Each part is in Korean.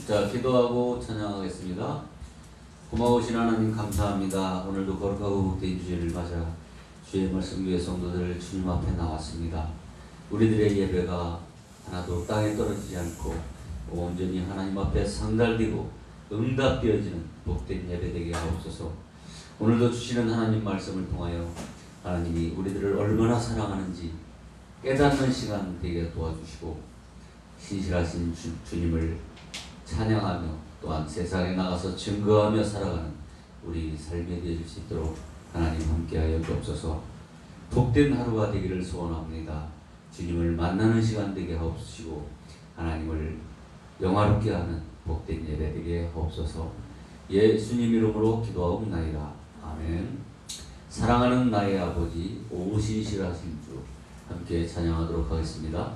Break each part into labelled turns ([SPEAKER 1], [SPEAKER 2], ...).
[SPEAKER 1] 자, 기도하고 찬양하겠습니다. 고마우신 하나님 감사합니다. 오늘도 거룩하고 복된 주일을 맞아 주의 말씀 위에 성도들 주님 앞에 나왔습니다. 우리들의 예배가 하나도 땅에 떨어지지 않고 온전히 하나님 앞에 상달되고 응답되어지는 복된 예배 되게 하옵소서. 오늘도 주시는 하나님 말씀을 통하여 하나님이 우리들을 얼마나 사랑하는지 깨닫는 시간 되게 도와주시고 신실하신 주님을 찬양하며 또한 세상에 나가서 증거하며 살아가는 우리 삶이 되어질 수 있도록 하나님 함께하여 주옵소서. 복된 하루가 되기를 소원합니다. 주님을 만나는 시간 되게 하옵시고 하나님을 영화롭게 하는 복된 예배 되게 하옵소서. 예수님 이름으로 기도하옵나이다. 아멘. 사랑하는 나의 아버지 오 신실하신 주 함께 찬양하도록 하겠습니다.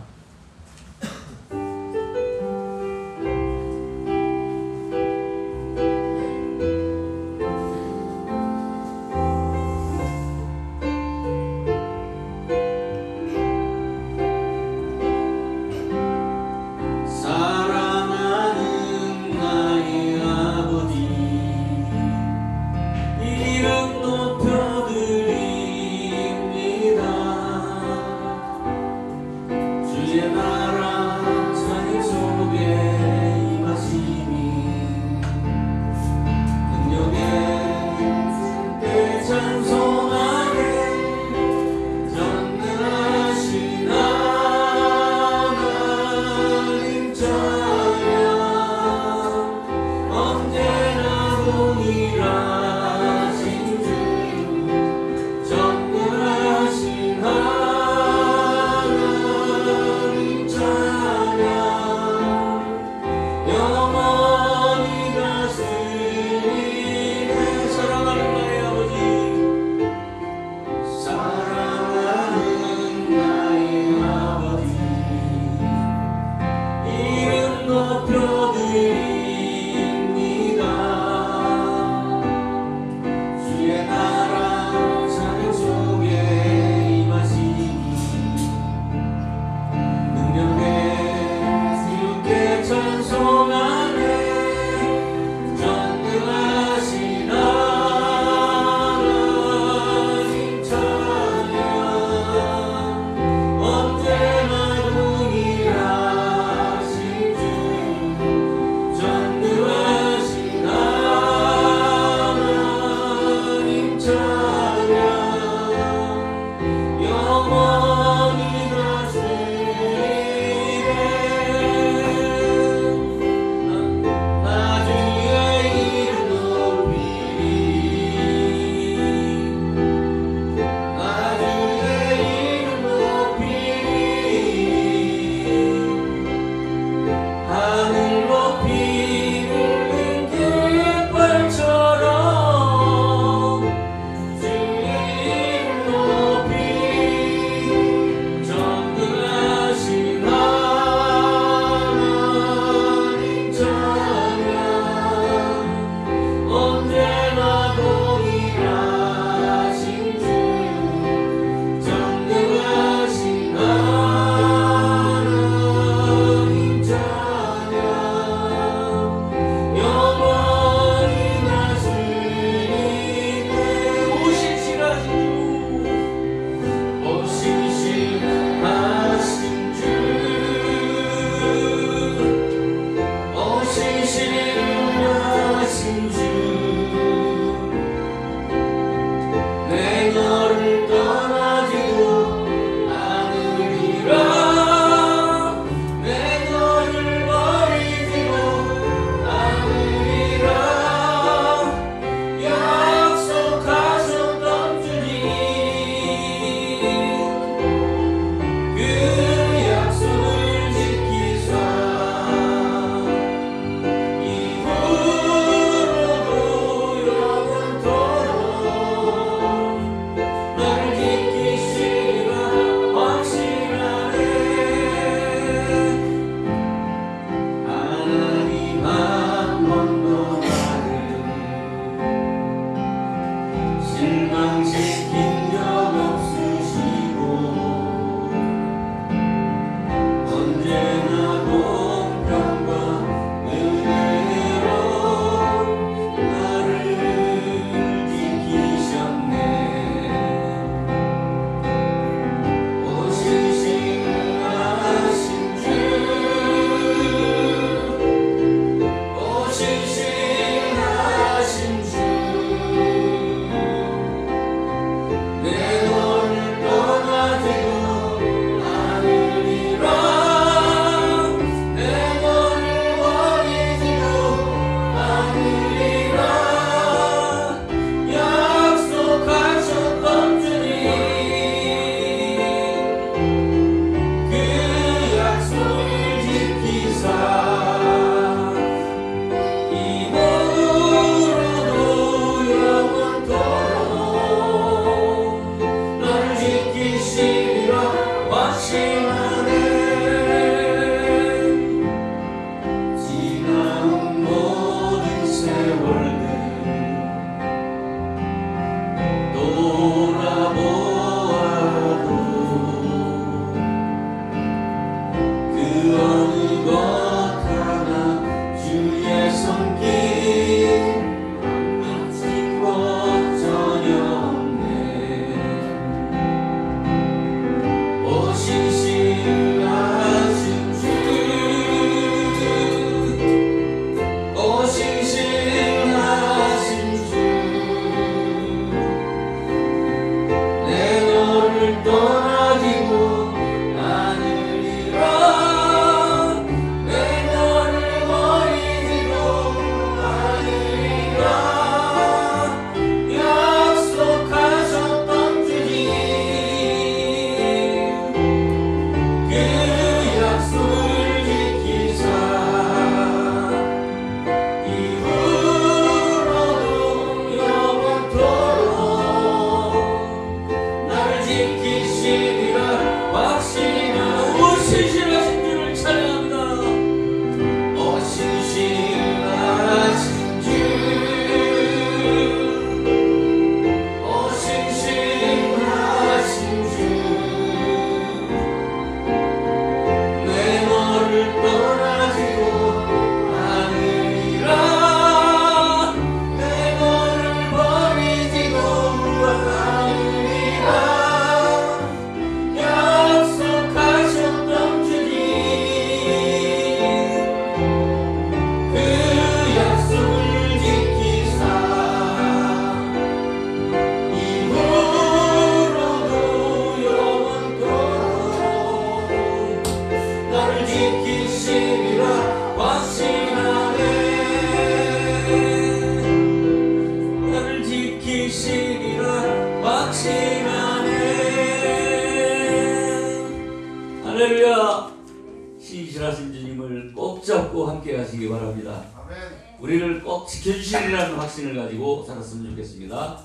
[SPEAKER 1] 우리를 꼭 잡고 함께 가시기 바랍니다.
[SPEAKER 2] 아멘.
[SPEAKER 1] 우리를 꼭 지켜주시리라는 확신을 가지고 살았으면 좋겠습니다.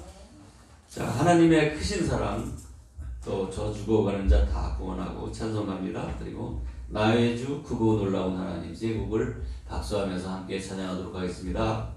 [SPEAKER 1] 자, 하나님의 크신 사랑, 또 저 죽어가는 자 다 구원하고 찬송합니다. 그리고 나의 주 크고 놀라운 하나님 세 곡을 박수하면서 함께 찬양하도록 하겠습니다.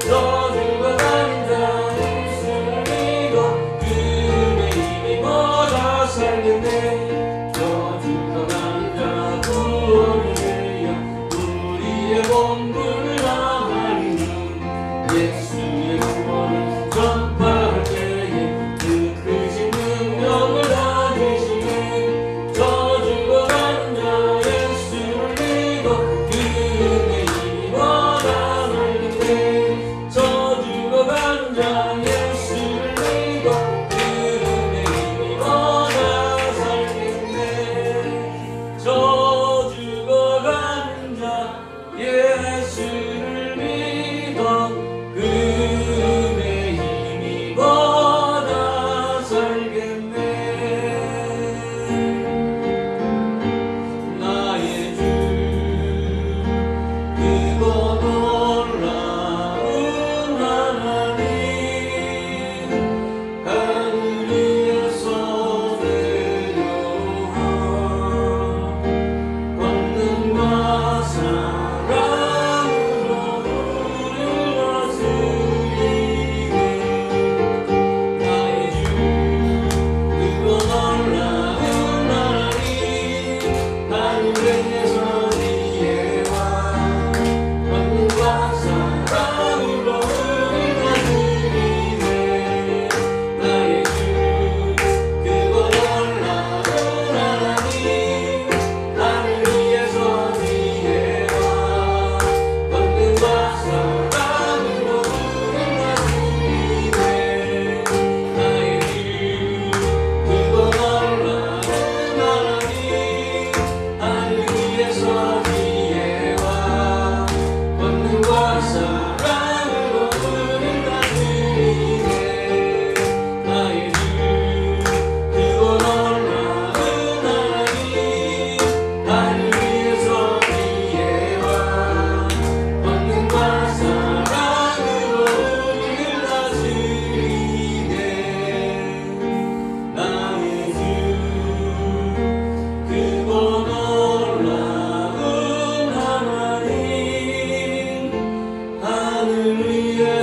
[SPEAKER 3] 너를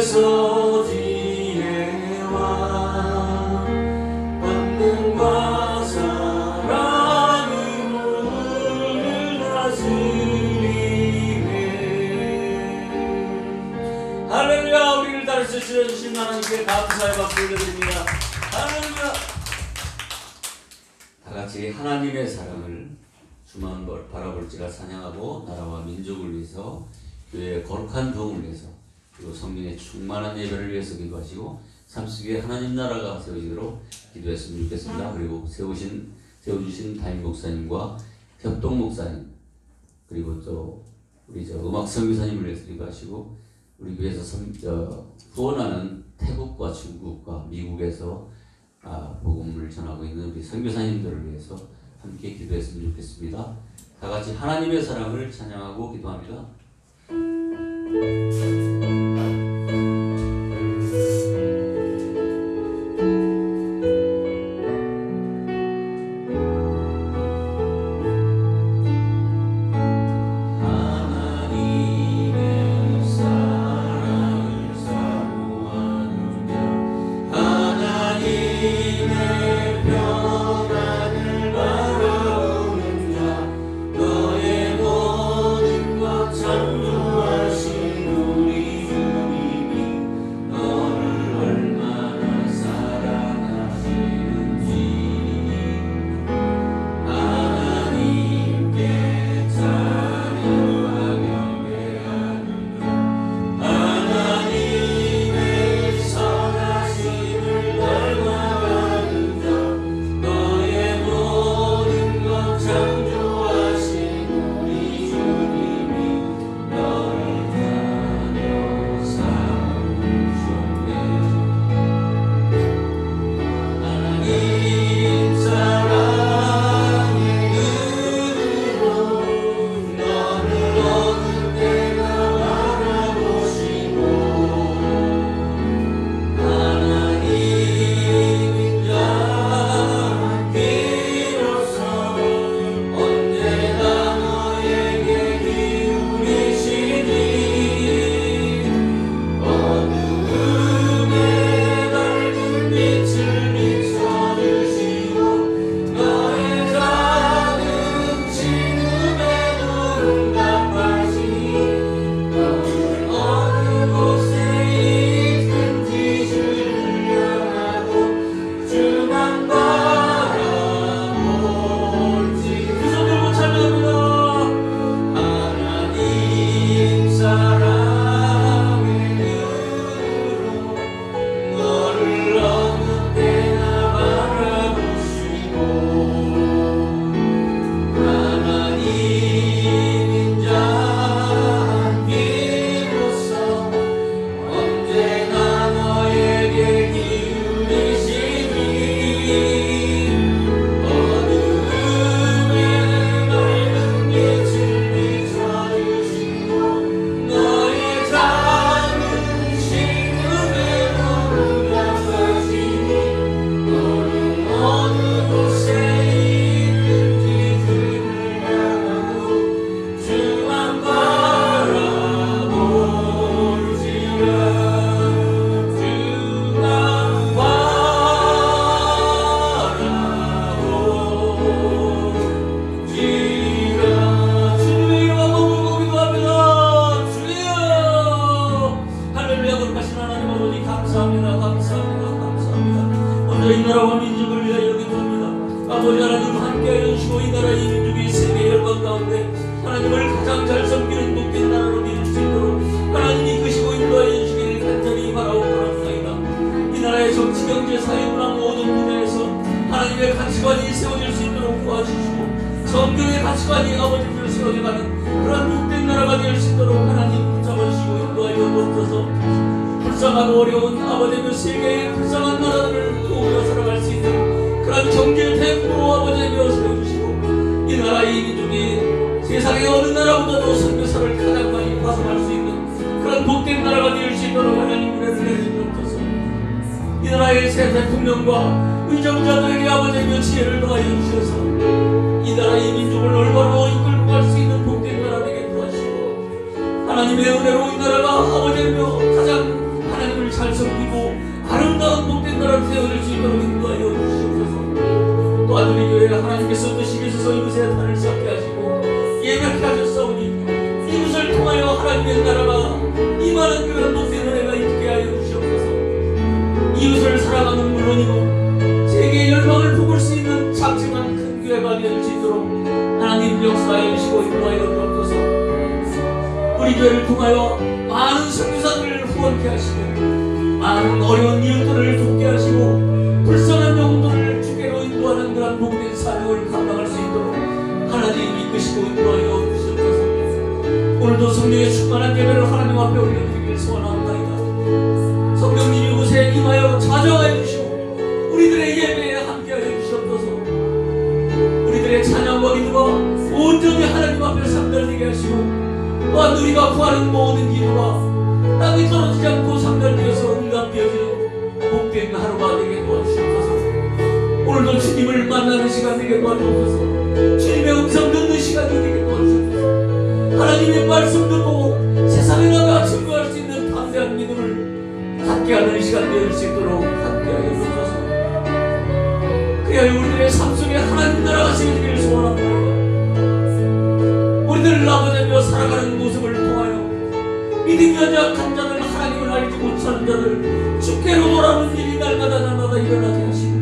[SPEAKER 1] 주께서 지혜와 권능과 사랑으로 우리를 다스리네. 할렐루야. 우리를 다스려 주신 하나님께 감사의 박수 올려드립니다. 할렐루야. 다같이 하나님의 사랑을 주만 바라볼지라 찬양하고 나라와 민족을 위해서 교회의 거룩한 도움을 위해서 그리고 성령의 충만한 예배를 위해서 기도하시고 삶 속에 하나님 나라가 세워지도록 기도했으면 좋겠습니다. 그리고 세워주신 담임 목사님과 협동 목사님 그리고 또 우리 음악 선교사님을 위해서 기도하시고 우리 교회에서 후원하는 태국과 중국과 미국에서 복음을 전하고 있는 우리 선교사님들을 위해서 함께 기도했으면 좋겠습니다. 다 같이 하나님의 사랑을 찬양하고 기도합니다.
[SPEAKER 2] 성경의 가치관이 아버지를 세워져가는 그런 복된 나라가 될 수 있도록 하나님 붙잡으시고 인도하여 주옵소서. 불쌍하고 어려운 아버지의 세계의 불쌍한 나라들을 도우며 살아갈 수 있는 그런 경제 대국으로 아버지여 세워주시고, 이 나라의 민족이 세상의 어느 나라보다도 선교사를 가장 많이 파송할 수 있는 그런 복된 나라가 될 수 있도록 하나님 은혜를 내주옵소서. 이 나라의 새 대통령과 의정자들에게 아버지여 지혜를 더하여 주셔서 이 나라의 민족을 올바로 이끌고 갈 수 있는 복된 나라 되게 도와주시고, 하나님의 은혜로 이 나라가 아버지여 가장 하나님께서 뜻이 계셔서 이곳에 단을 쌓게 하시고 예배케 하셨사오니 이곳을 통하여 하나님의 나라가 임하는 그런 복된 은혜가 있게 하여 주시옵소서. 이웃을 사랑하는 물론이고 세계의 열방을 품을 수 있는 작지만 큰 교회가 될 수 있도록 하나님 역사해 주시고 인도하여 주옵소서. 우리 교회를 통하여 많은 선교사들을 후원케 하시고 많은 어려운 이웃들을 돕게 하시고 불쌍한 영혼들을 주께로 인도하는 그런 복된 사명을 감당할 수 있도록 하나님 이끄시고 인도하여 주시옵소서. 오늘도 성령의 충만한 예배를 하나님 앞에 올려드리길 소원합니다. 성령님 이곳에 임하여 찾아와 주시고 우리들의 예배에 함께하여 주시옵소서. 우리들의 찬양과 기도가 온전히 하나님 앞에 상달되게 하시고 또한 우리가 구하는 모든 기도가 땅에 떨어지지 않고 상달되어서 응답되어지는 복된 하루가 되게 도와주시옵소서. 오늘도 주님을 만나는 시간 되게 도와주옵소서. 주님의 음성 듣는 시간이 되게 도와주옵소서. 하나님의 말씀 듣고 세상에 나가 증거할 수 있는 담대한 믿음을 갖게 하는 시간 되어질 수 있도록 함께하여 주옵소서. 그래야 우리들의 삶 속에 하나님 나라가 세워지기를 소원합니다. 우리들 아버지며 살아가는 모습을 통하여 믿음이 연약한 자들, 하나님을 알지 못하는 자들 주께로 돌아오는 일이 날마다 일어나게 하시고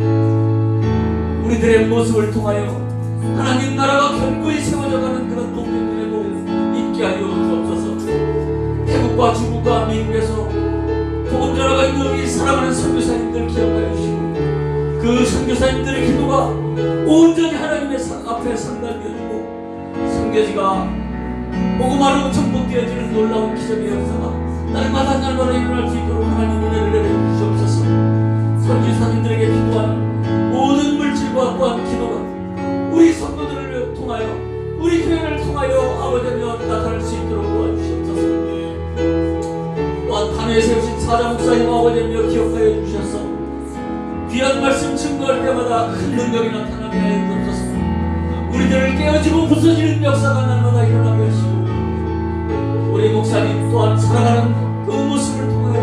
[SPEAKER 2] 우리들의 모습을 통하여 하나님 나라가 견고히 세워져가는 그런 동네들에도 있게 하여 주옵소서. 태국과 중국과 미국에서 복음 전하가 있는 우리 사랑하는 선교사님들 기억하여 주시고 그 선교사님들의 기도가 온전히 하나님의 앞에 상달되어지고 선교지가 복음화로 전복되어지는 놀라운 기적의 역사가 날마다 일어날 수 있도록 하나님 은혜를 내려주시옵소서. 선지사님들에게 기도하는 모든 물질과 또한 기도가 우리 성도들을 통하여 우리 교회를 통하여 아버지며 나타날 수 있도록 도와주시옵소서. 또한 단에 세우신 사자 목사님 아버지며 기억하여 주셔서 귀한 말씀 증거할 때마다 큰 능력이 나타나게 하여 주옵소서. 우리들을 깨어지고 부서지는 역사가 날마다 일어나게 하시고 우리 목사님 또한 살아가는 그 모습을 통하여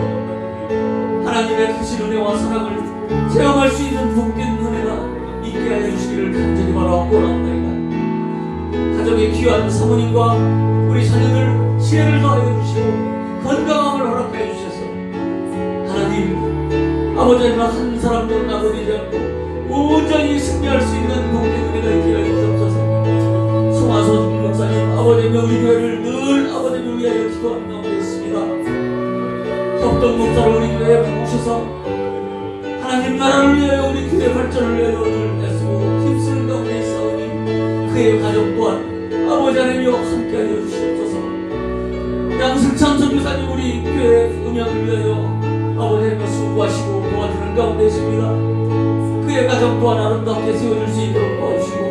[SPEAKER 2] 하나님의 크신 은혜와 사랑을 체험할 수 있는 복된 은혜가 있게 하여 주시기를 간절히 바라옵고 원합니다. 가정의 귀한 사모님과 우리 자녀들 지혜를 더하여 주시고 건강함을 허락하여 주셔서 하나님 아버지와 한 사람도 나버리지 않고 온전히 승리할 수 있는 복된 은혜가 있게 하여 주옵소서. 송하소 목사님 아버지며 우리 교회를 늘 아버지를 위하여 기도하는 가운데 있습니다. 협동 목사를 우리 교회에 부으셔서 하나님 나라를 위하여 우리 교회 발전을 위하여 늘 애쓰고 힘쓰는 가운데 있사오니 그의 가족 또한 아버지 하나님여 함께하여 주시옵소서. 양승찬 선교사님 우리 교회 음향을 위하여 아버지 하나님여 수고하시고 도와주는 가운데 있습니다. 그의 가정 또한 아름답게 세워줄 수 있도록 도와주시고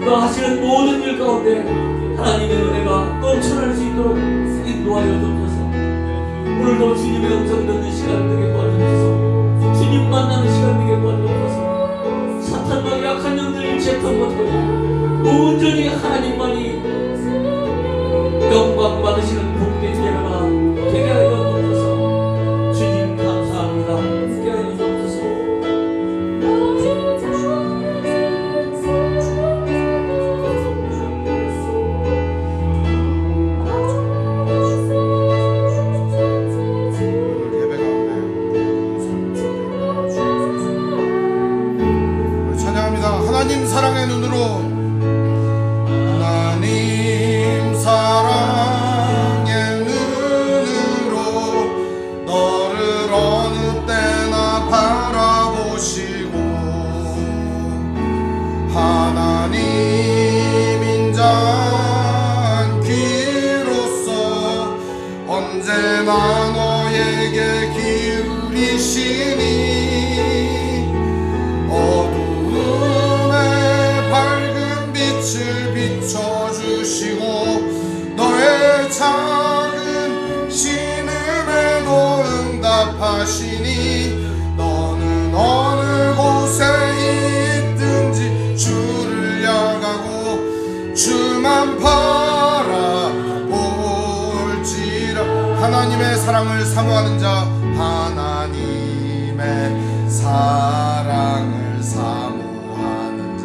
[SPEAKER 2] 그가 하시는 모든 일 가운데 하나님의 은혜가 넘쳐날 수 있도록 인도하여 주옵소서. 오늘도 주님의 음성 듣는 시간 되게 도와주옵소서. 주님 만나는 시간 되게 도와주옵소서. 사탄과 약한 영들을 제압 못하고 온전히 하나님만이 영광 받으시는 복된 예배가 되게 하여 주옵소서. 주님 감사합니다. 함께 하여 주옵소서.
[SPEAKER 3] 하나님 사랑의 눈으로 하나님 사랑의 눈으로 너를 어느 때나 바라보시고 하나님 인자한 귀로서 언제나 너에게 기울이시니 비춰주시고 너의 작은 신음에도 응답하시니 너는 어느 곳에 있든지 주를 향하고 주만 바라볼지라. 하나님의 사랑을 사모하는 자 하나님의 사랑을 사모하는 자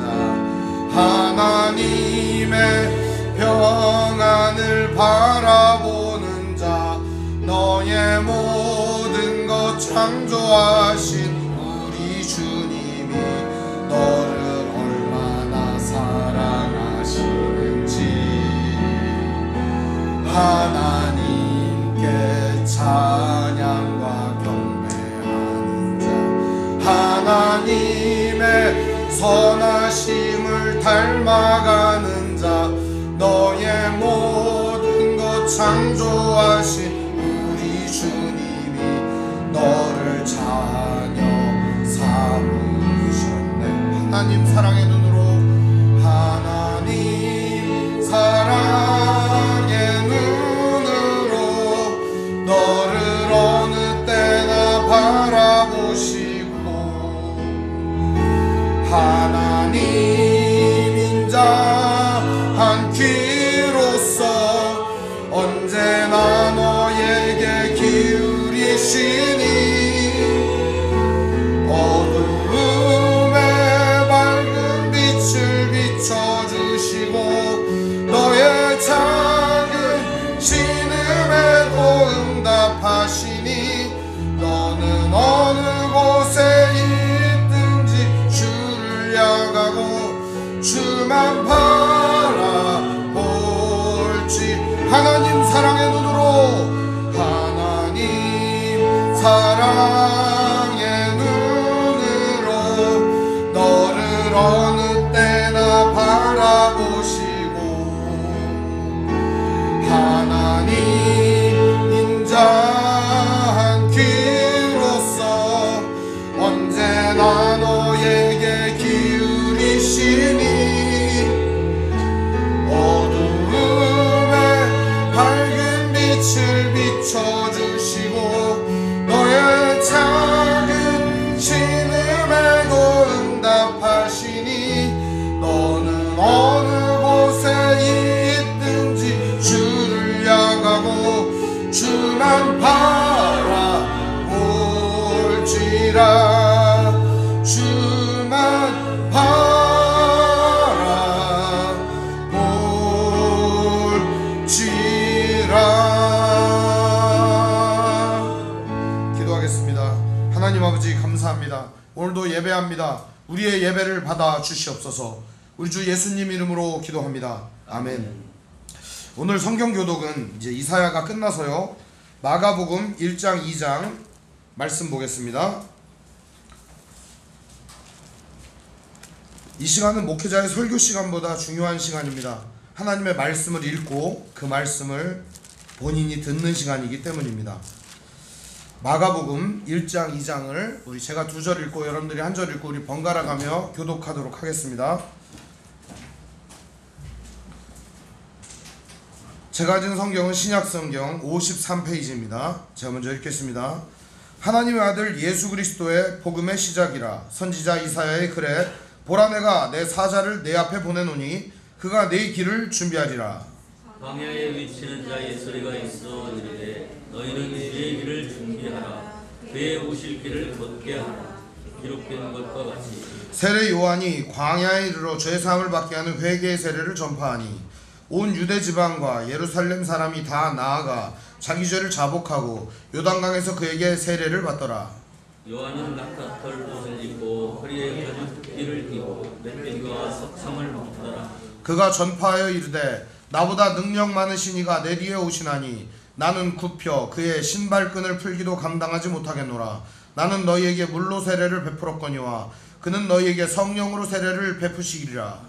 [SPEAKER 3] 하나님의 평안을 바라보는 자 너의 모든 것 창조하신 우리 주님이 너를 얼마나 사랑하시는지 하나님께 찬양과 경배하는 자 하나님의 선하심을 닮아가는 자 너의 모든 것 창조하신 우리 주님이 너를 자녀 삼으셨네. 하나님 사랑의 눈으로 하나님 사랑의 눈으로 너를 어느 때나 바라보시고 하나님 인자한 귀로서 언제나 너에게 기울이시니 어두움에 밝은 빛을 비춰주시고 너의 작은 신음에도 응답하시니 너는 어느 곳에 있든지 주를 향하고 주만 바라볼지 하나님 사랑의 눈으로 하나님 사랑의 눈으로 너를 어느 때나 바라보시고 하나님 인자한 귀로서 언제나 너에게 기울이시니 어두움에 밝은 빛을 비춰주시고 너의 작은 신음에도 응답하시니 너는 어느 곳에 있든지 주를 향하고 주만 바라볼지라 주만 바라볼지라. 기도하겠습니다. 하나님 아버지 감사합니다. 오늘도 예배합니다. 우리의 예배를 받아 주시옵소서. 우리 주 예수님 이름으로 기도합니다. 아멘. 오늘 성경 교독은 이제 이사야가 끝나서요 마가복음 1장 2장 말씀 보겠습니다. 이 시간은 목회자의 설교 시간보다 중요한 시간입니다. 하나님의 말씀을 읽고 그 말씀을 본인이 듣는 시간이기 때문입니다. 마가복음 1장 2장을 우리 제가 2절 읽고 여러분들이 1절 읽고 우리 번갈아 가며 교독하도록 하겠습니다. 제가 가진 성경은 신약성경 53페이지입니다. 제가 먼저 읽겠습니다. 하나님의 아들 예수 그리스도의 복음의 시작이라. 선지자 이사야의 글에 보라 내가 내 사자를 내 앞에 보내노니 그가 내 길을 준비하리라.
[SPEAKER 2] 광야에 위치는 자의 소리가 있어 이르되 너희는 그의 길을 준비하라. 그의 오실 길을 걷게 하라. 기록된 것과 같이
[SPEAKER 3] 세례 요한이 광야에 이르러 죄사함을 받게 하는 회개의 세례를 전파하니 온 유대 지방과 예루살렘 사람이 다 나아가 자기 죄를 자복하고 요단강에서 그에게 세례를 받더라.
[SPEAKER 2] 요한은 낙타털 옷을 입고 허리에 가죽띠를 띠고 멧돼지와 석상을 먹더라.
[SPEAKER 3] 그가 전파하여 이르되 나보다 능력 많으신 이가 내 뒤에 오시나니 나는 굽혀 그의 신발끈을 풀기도 감당하지 못하겠노라. 나는 너희에게 물로 세례를 베풀었거니와 그는 너희에게 성령으로 세례를 베푸시리라.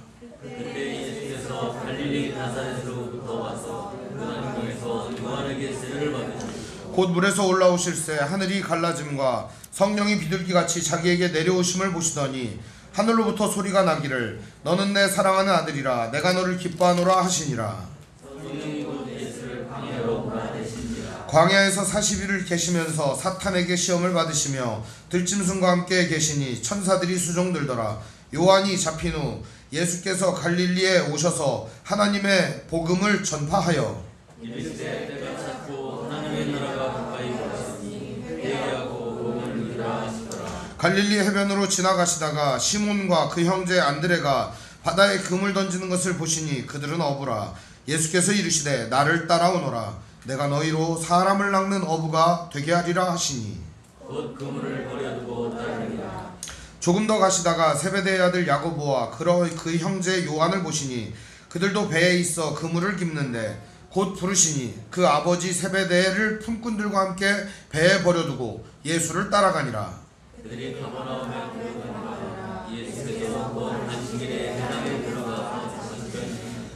[SPEAKER 2] 그때 예수께서 갈릴리 나사렛으로부터 와서 요단강에서 요한에게 세례를 받으시고
[SPEAKER 3] 곧 물에서 올라오실새 하늘이 갈라짐과 성령이 비둘기같이 자기에게 내려오심을 보시더니 하늘로부터 소리가 나기를 너는 내 사랑하는 아들이라 내가 너를 기뻐하노라 하시니라.
[SPEAKER 2] 성령이 곧 예수를 광야로 몰아내신지라.
[SPEAKER 3] 광야에서 40일을 계시면서 사탄에게 시험을 받으시며 들짐승과 함께 계시니 천사들이 수종들더라. 요한이 잡힌 후 예수께서 갈릴리에 오셔서 하나님의 복음을 전파하여
[SPEAKER 2] 이르시되 때가 찼고 하나님의 나라가 가까이 왔으니 회개하고 복음을 믿으라 하시더라.
[SPEAKER 3] 갈릴리 해변으로 지나가시다가 시몬과 그 형제 안드레가 바다에 금을 던지는 것을 보시니 그들은 어부라. 예수께서 이르시되 나를 따라오너라. 내가 너희로 사람을 낚는 어부가 되게 하리라 하시니
[SPEAKER 2] 곧 그물을 버려두고 따르니라.
[SPEAKER 3] 조금 더 가시다가 세베대의 아들 야고보와 그 형제 요한을 보시니 그들도 배에 있어 그물을 깁는데 곧 부르시니 그 아버지 세베대를 품꾼들과 함께 배에 버려두고 예수를 따라가니라.
[SPEAKER 2] 그들이 가버나움에 들어가니라. 예수께서 곧 안식일에 회당에 들어가서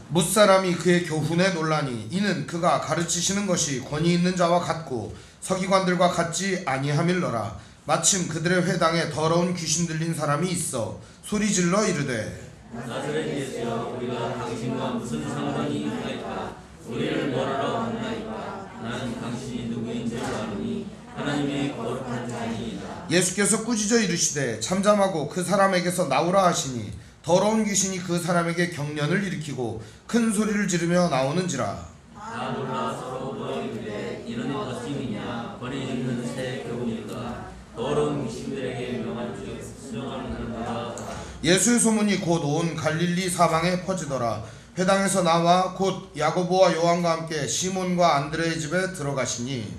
[SPEAKER 3] 뭇사람이 그의 교훈에 놀라니 이는 그가 가르치시는 것이 권위 있는 자와 같고 서기관들과 같지 아니함일러라. 마침 그들의 회당에 더러운 귀신 들린 사람이 있어 소리질러 이르되
[SPEAKER 2] 나사렛 예수여, 우리가 당신과 무슨 상관이 있나이까? 우리를 뭐라고 하나이까? 나는 당신이 누구인 줄 아노니 하나님의 거룩한 자니이다.
[SPEAKER 3] 예수께서 꾸짖어 이르시되 잠잠하고 그 사람에게서 나오라 하시니 더러운 귀신이 그 사람에게 경련을 일으키고 큰 소리를 지르며 나오는지라.
[SPEAKER 2] 다 놀라 서로 모이되 이는 어찌이냐? 권위 있는 새 교훈일까? 더러운 귀신들에게 명한 즉 수정하는가?
[SPEAKER 3] 예수의 소문이 곧 온 갈릴리 사방에 퍼지더라. 회당에서 나와 곧 야고보와 요한과 함께 시몬과 안드레의 집에 들어가시니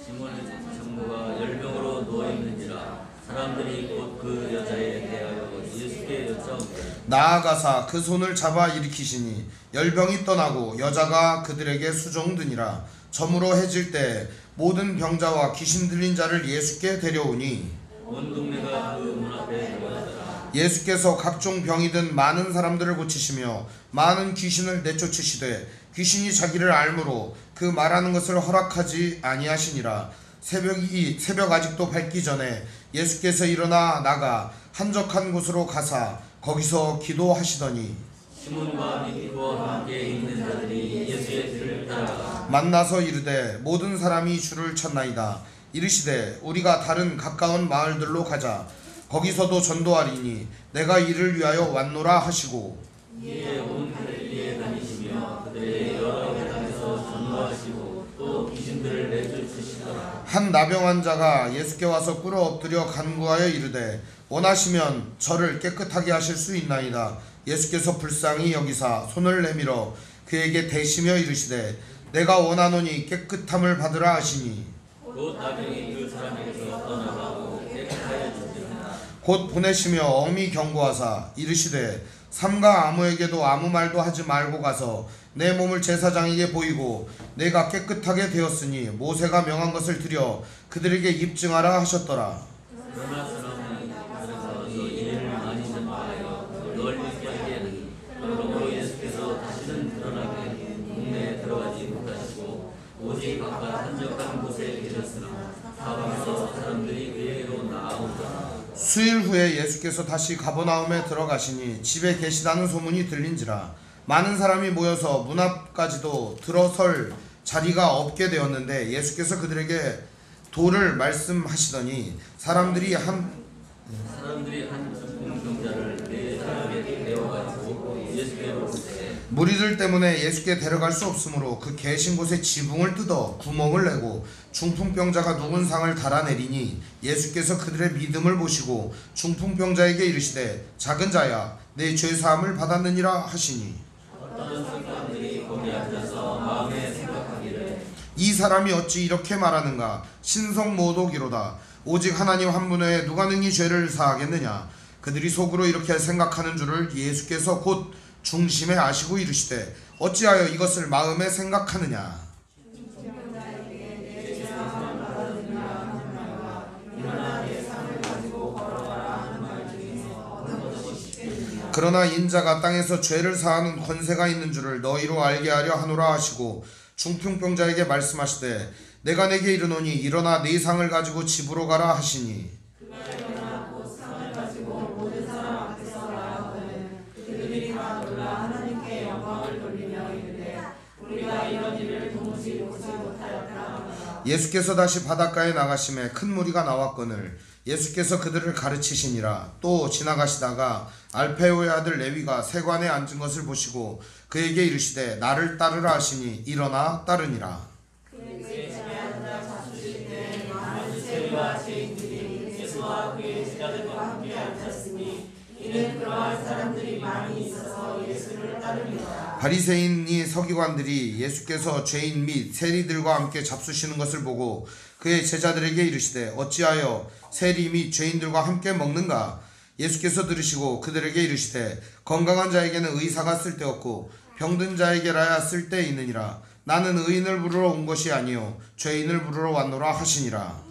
[SPEAKER 2] 시몬의 장모가 열병으로 누워있는지라. 사람들이 곧 그 여자에 대하여 예수께 여짜오되
[SPEAKER 3] 나아가사 그 손을 잡아 일으키시니 열병이 떠나고 여자가 그들에게 수종드니라. 저물어 해질 때 모든 병자와 귀신 들린 자를 예수께 데려오니
[SPEAKER 2] 온 동네가 그 문 앞에 모였더라.
[SPEAKER 3] 예수께서 각종 병이 든 많은 사람들을 고치시며 많은 귀신을 내쫓으시되 귀신이 자기를 알므로 그 말하는 것을 허락하지 아니하시니라. 새벽 아직도 밝기 전에 예수께서 일어나 나가 한적한 곳으로 가사 거기서 기도하시더니
[SPEAKER 2] 시몬과 니피와 함께 있는 자들이 예수의 뒤를 따라가
[SPEAKER 3] 만나서 이르되 모든 사람이 주를 찾나이다. 이르시되 우리가 다른 가까운 마을들로 가자. 거기서도 전도하리니 내가 이를 위하여 왔노라 하시고
[SPEAKER 2] 이에 온 갈릴리에 다니시며 그들의 여러 회당에서 전도하시고 또 귀신들을 내쫓으시더라.
[SPEAKER 3] 한 나병 환자가 예수께 와서 꿇어 엎드려 간구하여 이르되 원하시면 저를 깨끗하게 하실 수 있나이다. 예수께서 불쌍히 여기사 손을 내밀어 그에게 대시며 이르시되 내가 원하노니 깨끗함을 받으라 하시니
[SPEAKER 2] 곧 나병이 그 사람에게서 떠나가고 깨끗하여 주시니라.
[SPEAKER 3] 곧 보내시며 엄히 경고하사 이르시되 삼가 아무에게도 아무 말도 하지 말고 가서 내 몸을 제사장에게 보이고 내가 깨끗하게 되었으니 모세가 명한 것을 드려 그들에게 입증하라 하셨더라.
[SPEAKER 2] 그러나 사람이 그래서 이 일을 많이 전파하여 널리 퍼지게 하니 그러므로 예수께서 다시는 드러나게 동네에 들어가지 못하시고 오직 바깥 한적한 곳에 계셨으나 사방에서 사람들이 그에게로 나아오더라.
[SPEAKER 3] 수일 후에 예수께서 다시 가버나움에 들어가시니 집에 계시다는 소문이 들린지라. 많은 사람이 모여서 문 앞까지도 들어설 자리가 없게 되었는데 예수께서 그들에게 도를 말씀하시더니 사람들이 한
[SPEAKER 2] 중풍병자를 네 사람에게 데워가지고 예수께로 오되
[SPEAKER 3] 무리들 때문에 예수께 데려갈 수 없으므로 그 계신 곳에 지붕을 뜯어 구멍을 내고 중풍병자가 누운 상을 달아내리니 예수께서 그들의 믿음을 보시고 중풍병자에게 이르시되 작은 자야 내 죄사함을 받았느니라 하시니
[SPEAKER 2] 어떤 사람들이 거기 앉아서 마음에 생각하기를
[SPEAKER 3] 이 사람이 어찌 이렇게 말하는가? 신성모독이로다. 오직 하나님 한 분 외에 누가 능히 죄를 사하겠느냐? 그들이 속으로 이렇게 생각하는 줄을 예수께서 곧 중심에 아시고 이르시되 어찌하여 이것을 마음에 생각하느냐? 그러나 인자가 땅에서 죄를 사하는 권세가 있는 줄을 너희로 알게 하려 하노라 하시고 중풍병자에게 말씀하시되 내가 내게 이르노니 일어나 네 상을 가지고 집으로 가라 하시니 예수께서 다시 바닷가에 나가심에 큰 무리가 나왔거늘 예수께서 그들을 가르치시니라. 또 지나가시다가 알페오의 아들 레위가 세관에 앉은 것을 보시고 그에게 이르시되 나를 따르라 하시니 일어나 따르니라.
[SPEAKER 2] 예수와 제인들이 예수와 그의 제자들과 함께 앉았으니 이는
[SPEAKER 3] 바리새인이 서기관들이 예수께서 죄인 및 세리들과 함께 잡수시는 것을 보고 그의 제자들에게 이르시되 어찌하여 세리 및 죄인들과 함께 먹는가? 예수께서 들으시고 그들에게 이르시되 건강한 자에게는 의사가 쓸데없고 병든 자에게라야 쓸데있느니라. 나는 의인을 부르러 온 것이 아니요 죄인을 부르러 왔노라 하시니라.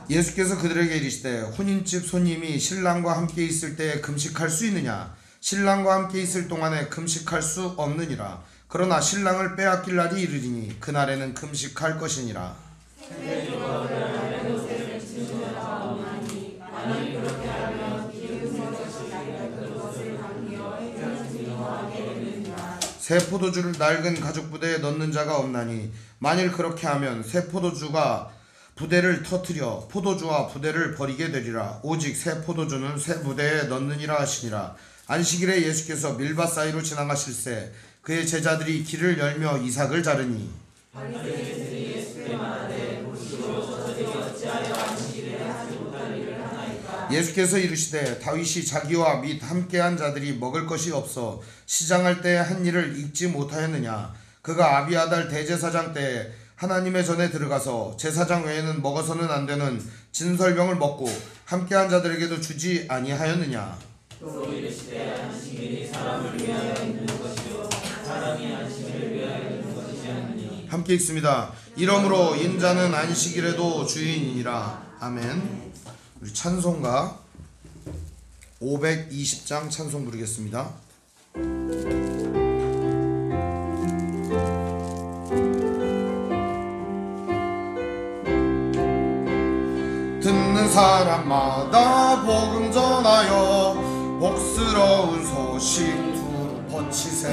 [SPEAKER 3] 예수께서 그들에게 이르시되 혼인집 손님이 신랑과 함께 있을 때에 금식할 수 있느냐? 신랑과 함께 있을 동안에 금식할 수 없느니라. 그러나 신랑을 빼앗길 날이 이르리니 그날에는 금식할 것이니라. 새 포도주를 낡은 가죽 부대에 넣는 자가 없나니 만일 그렇게 하면 새 포도주가 부대를 터뜨려 포도주와 부대를 버리게 되리라. 오직 새 포도주는 새 부대에 넣느니라 하시니라. 안식일에 예수께서 밀밭 사이로 지나가실새 그의 제자들이 길을 열며 이삭을 자르니 예수께서 이르시되 다윗이 자기와 및 함께한 자들이 먹을 것이 없어 시장할 때 한 일을 잊지 못하였느냐? 그가 아비아달 대제사장 때에 하나님의 전에 들어가서 제사장 외에는 먹어서는 안 되는 진설병을 먹고 함께한 자들에게도 주지 아니하였느냐?
[SPEAKER 2] 또 이르시되 안식일이 사람을 위하여 있는 것이요 사람이 안식일을 위하여 있는 것이지 않느니.
[SPEAKER 3] 함께 읽습니다. 이러므로 인자는 안식일에도 주인이니라. 아멘. 우리 찬송가 520장 찬송 부르겠습니다. 듣는 사람마다 복음 전하여 복스러운 소식 두루 퍼치세.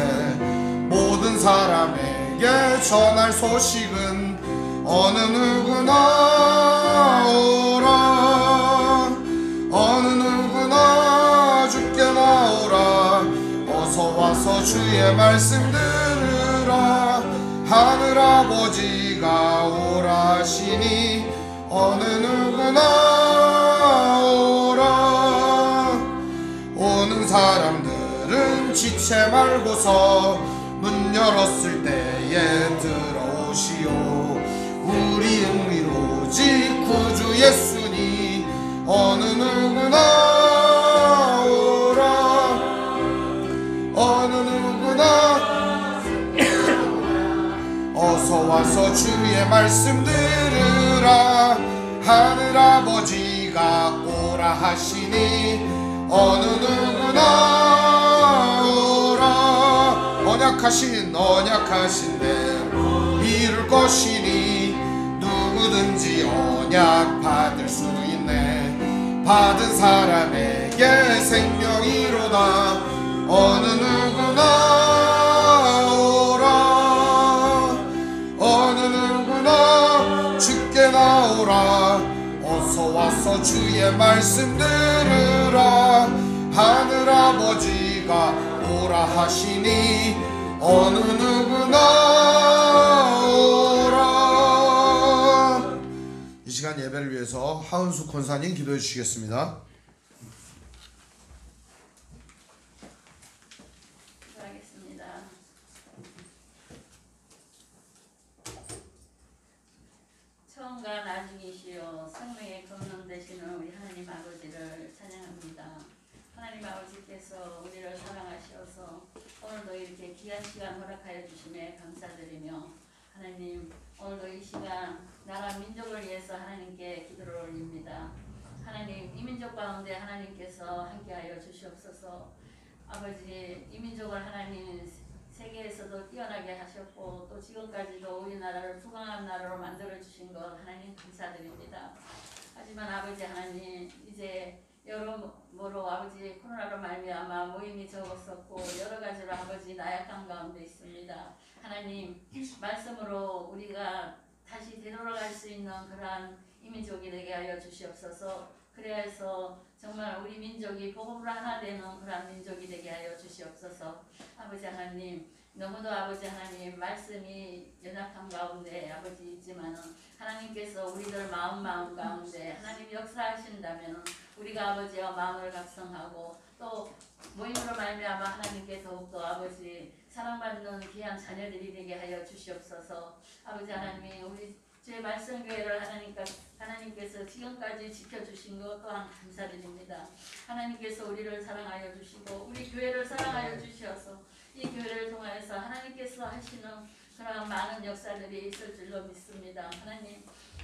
[SPEAKER 3] 모든 사람에게 전할 소식은 어느 누구나 오라. 어느 누구나 주께 나오라. 어서 와서 주의 말씀 들으라. 하늘아버지가 오라 하시니 어느 누구나 오라. 오는 사람들은 지체 말고서 문 열었을 때에 들어오시오. 우리 응리로지 구주 예수니 어느 누구나 오라. 어느 누구나 어서 와서 주의 말씀 들으라. 하늘아버지가 오라 하시니 어느 누구나 오라. 언약하신 대로 이룰 것이니 누구든지 언약 받을 수 있네. 받은 사람에게 생명이로다. 어느 누구나 오라. 어느 누구나 주께 나오라. 어서 와서 주의 말씀 들으라. 하늘아버지가 오라 하시니 어느 누구나 오라. 이 시간 예배를 위해서 하은수 권사님 기도해 주시겠습니다.
[SPEAKER 4] 기도하겠습니다. 처음과 나중이시요 생명의 근원 되시는 우리 하나님 아버지를 찬양합니다. 하나님 아버지께서 우리를 사랑하셔서 오늘도 이렇게 귀한 시간 허락하여 주심에 감사드리며 하나님 오늘도 이 시간 나라 민족을 위해서 하나님께 기도를 올립니다. 하나님 이 민족 가운데 하나님께서 함께하여 주시옵소서. 아버지 이 민족을 하나님 세계에서도 뛰어나게 하셨고 또 지금까지도 우리나라를 부강한 나라로 만들어 주신 것 하나님 감사드립니다. 하지만 아버지 하나님 이제 여러모로 아버지 코로나로 말미암아 모임이 적었었고 여러 가지로 아버지 나약한 가운데 있습니다. 하나님 말씀으로 우리가 다시 되돌아갈 수 있는 그러한 이민족이 되게 하여 주시옵소서. 그래서 정말 정말 우리 민족이 복음으로 하나 되는 그런 민족이 되게 하여 주시옵소서. 아버지 하나님, 너무도 아버지 하나님 말씀이 연약한 가운데 아버지 있지만은 하나님께서 우리들 마음 가운데 하나님 역사하신다면은 우리가 아버지와 마음을 각성하고 또 모임으로 말미암아 하나님께 더욱더 아버지 사랑받는 귀한 자녀들이 되게 하여 주시옵소서. 아버지 하나님, 우리 주의 말씀 교회를 하나님께서 지금까지 지켜주신 것 또한 감사드립니다. 하나님께서 우리를 사랑하여 주시고 우리 교회를 사랑하여 주셔서 이 교회를 통하여서 하나님께서 하시는 그런 많은 역사들이 있을 줄로 믿습니다. 하나님,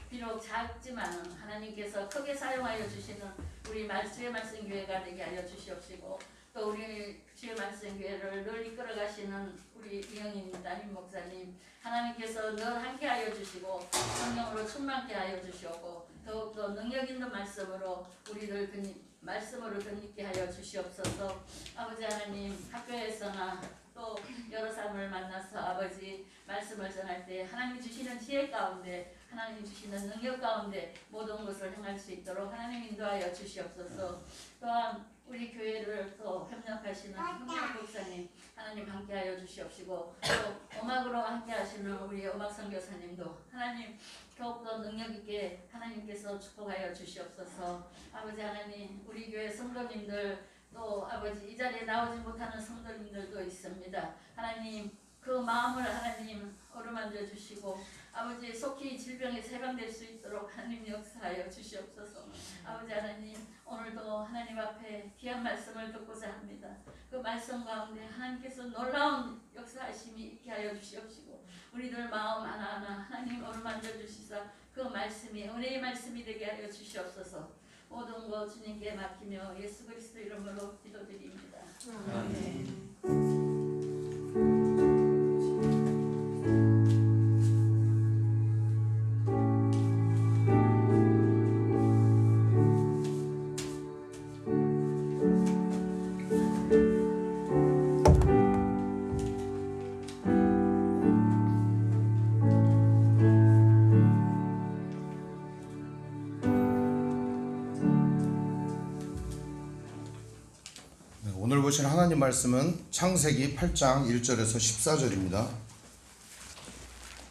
[SPEAKER 4] 비록 작지만 하나님께서 크게 사용하여 주시는 우리 주의 말씀 교회가 되게 하여 주시옵시고 또 우리 주의 말씀 교회를 늘 이끌어 가시는 우리 이영임 담임 목사님, 하나님께서 늘 함께 하여 주시고 성령으로 충만케 하여 주시옵고 더욱더 능력 있는 말씀으로 우리를 말씀으로 덧입게 하여 주시옵소서. 아버지 하나님, 학교에서나 또 여러 사람을 만나서 아버지 말씀을 전할 때 하나님 주시는 지혜 가운데 하나님 주시는 능력 가운데 모든 것을 행할 수 있도록 하나님 인도하여 주시옵소서. 또한 우리 교회를 또 협력하시는 홍명 목사님 하나님 함께하여 주시옵시고 또 음악으로 함께하시는 우리 음악 선교사님도 하나님 더욱더 능력있게 하나님께서 축복하여 주시옵소서. 아버지 하나님, 우리 교회 성도님들 또 아버지 이 자리에 나오지 못하는 성도님들도 있습니다. 하나님, 그 마음을 하나님 어루만져 주시고 아버지 속히 질병에 해방될 수 있도록 하나님 역사하여 주시옵소서. 아버지 하나님, 오늘도 하나님 앞에 귀한 말씀을 듣고자 합니다. 그 말씀 가운데 하나님께서 놀라운 역사하심이 있게 하여 주시옵시고 우리들 마음 하나하나 하나님 어루만져 주시사 그 말씀이 은혜의 말씀이 되게 하여 주시옵소서. 모든 것 주님께 맡기며 예수 그리스도 이름으로 기도드립니다. 아멘.
[SPEAKER 3] 오늘 보실 하나님 말씀은 창세기 8장 1절에서 14절입니다.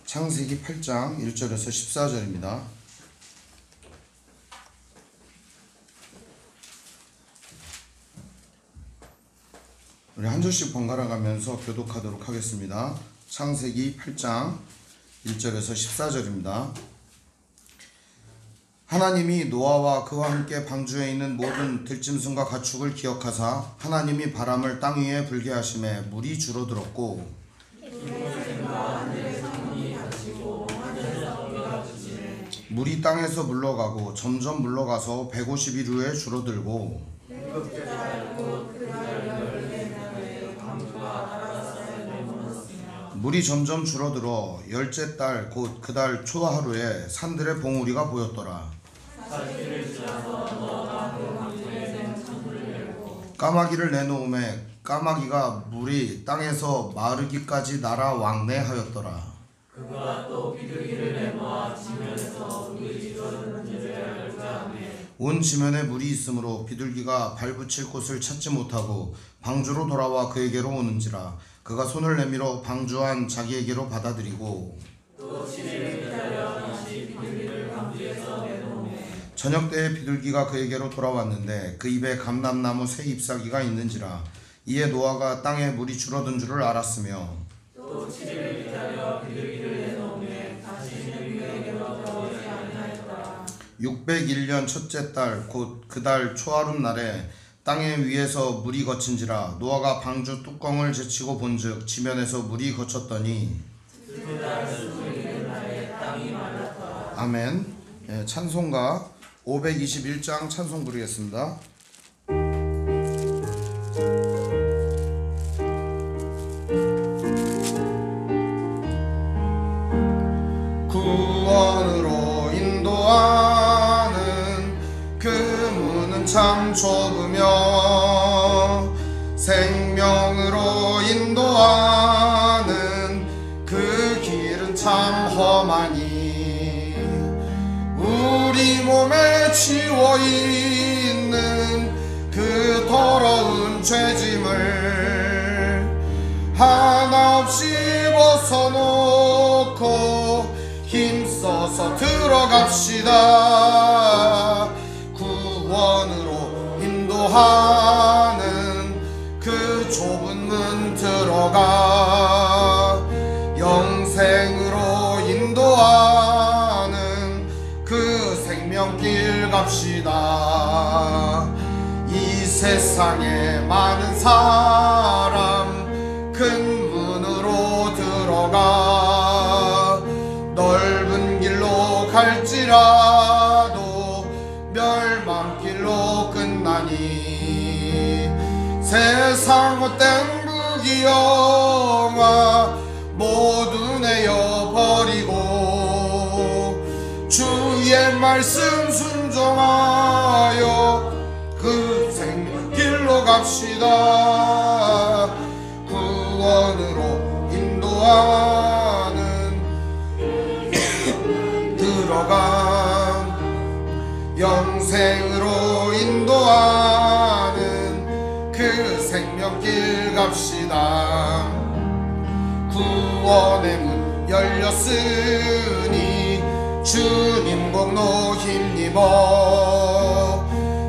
[SPEAKER 3] 창세기 8장 1절에서 14절입니다. 우리 한 절씩 번갈아 가면서 교독하도록 하겠습니다. 창세기 8장 1절에서 14절입니다. 하나님이 노아와 그와 함께 방주에 있는 모든 들짐승과 가축을 기억하사 하나님이 바람을 땅 위에 불게 하심에 물이 줄어들었고 물이 땅에서 물러가고 점점 물러가서 150일 후에 줄어들고 물이 점점 줄어들어 열째 달 곧 그 달 초 하루에 산들의 봉우리가 보였더라. 까마귀를 내놓음에 까마귀가 물이 땅에서 마르기까지 날아 왕래하였더라.
[SPEAKER 2] 그가 또 비둘기를 내놓아 지면에서 물이 줄어드는지를 알고자 하매
[SPEAKER 3] 온 지면에 물이 있으므로 비둘기가 발붙일 곳을 찾지 못하고 방주로 돌아와 그에게로 오는지라. 그가 손을 내밀어 방주한 자기에게로 받아들이고
[SPEAKER 2] 또 7일을 기다려 다시 비둘기를 방주에서 내놓으매
[SPEAKER 3] 저녁 때에 비둘기가 그에게로 돌아왔는데 그 입에 감람나무 새 잎사귀가 있는지라. 이에 노아가 땅에 물이 줄어든 줄을 알았으며
[SPEAKER 2] 또 7일을 기다려 비둘기를 내놓으매 다시 그에게로 돌아오지 아니하였더라.
[SPEAKER 3] 601년 첫째 달 곧 그 달 초하룻 날에 땅의 위에서 물이 거친지라. 노아가 방주 뚜껑을 제치고 본즉 지면에서 물이 거쳤더니 아멘. 예, 찬송가 521장 찬송 부르겠습니다. 구원으로 인도하는 그 문은 참 좁으며 생명으로 인도하는 그 길은 참 험하니 우리 몸에 지워있는 들어갑시다. 구원으로 인도하는 그 좁은 문 들어가 영생으로 인도하는 그 생명길 갑시다. 이 세상에 많은 사람 큰 문으로 들어가 넓은 길로 갈지라도 멸망길로 끝나니 세상 헛된 부귀영화 모두 내어버리고 주의 말씀 순종하여 그 생명길로 갑시다. 구원으로 인도하는 들어간 영생으로 인도하는 그 생명길 갑시다. 구원의 문 열렸으니 주님 공로 힘입어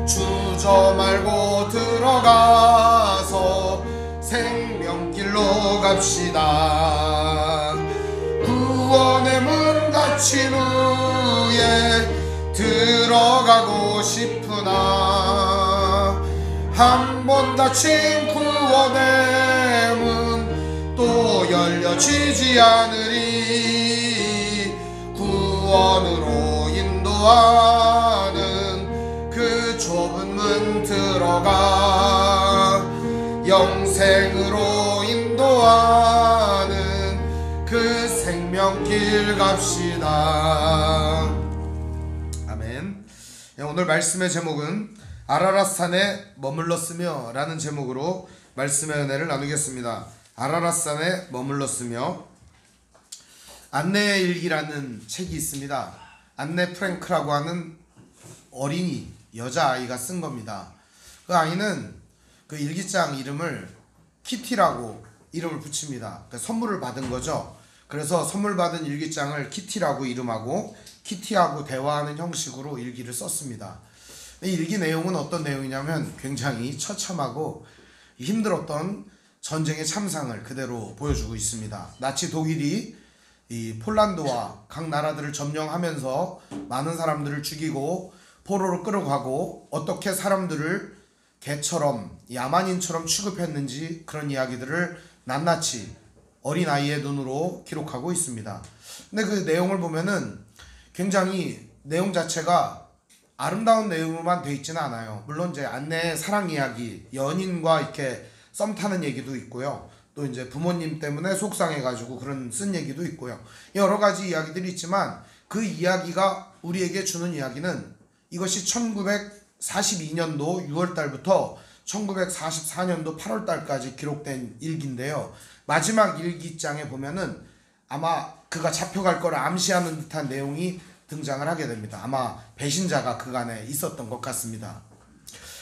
[SPEAKER 3] 주저 말고 들어가서 생명길로 갑시다. 구원의 문 닫힌 후에 들어가고 싶으나 한 번 닫힌 구원의 문 또 열려지지 않으리. 구원으로 인도하는 그 좁은 문 들어가 영생으로 인도하는 그 생명길 갑시다. 아멘. 오늘 말씀의 제목은 아라랏산에 머물렀으며 라는 제목으로 말씀의 은혜를 나누겠습니다. 아라랏산에 머물렀으며. 안네의 일기라는 책이 있습니다. 안네 프랭크라고 하는 어린이 여자아이가 쓴 겁니다. 그 아이는 그 일기장 이름을 키티라고 이름을 붙입니다. 그러니까 선물을 받은 거죠. 그래서 선물 받은 일기장을 키티라고 이름하고 키티하고 대화하는 형식으로 일기를 썼습니다. 이 일기 내용은 어떤 내용이냐면 굉장히 처참하고 힘들었던 전쟁의 참상을 그대로 보여주고 있습니다. 나치 독일이 이 폴란드와 각 나라들을 점령하면서 많은 사람들을 죽이고 포로로 끌어가고 어떻게 사람들을 개처럼 야만인처럼 취급했는지 그런 이야기들을 낱낱이 어린아이의 눈으로 기록하고 있습니다. 근데 그 내용을 보면은 굉장히 내용 자체가 아름다운 내용으로만 돼 있지는 않아요. 물론 이제 안내의 사랑 이야기, 연인과 이렇게 썸 타는 얘기도 있고요. 또 이제 부모님 때문에 속상해가지고 그런 쓴 얘기도 있고요. 여러 가지 이야기들이 있지만 그 이야기가 우리에게 주는 이야기는 이것이 1942년도 6월달부터 1944년도 8월달까지 기록된 일기인데요. 마지막 일기장에 보면은 아마 그가 잡혀갈 거를 암시하는 듯한 내용이 등장을 하게 됩니다. 아마 배신자가 그간에 있었던 것 같습니다.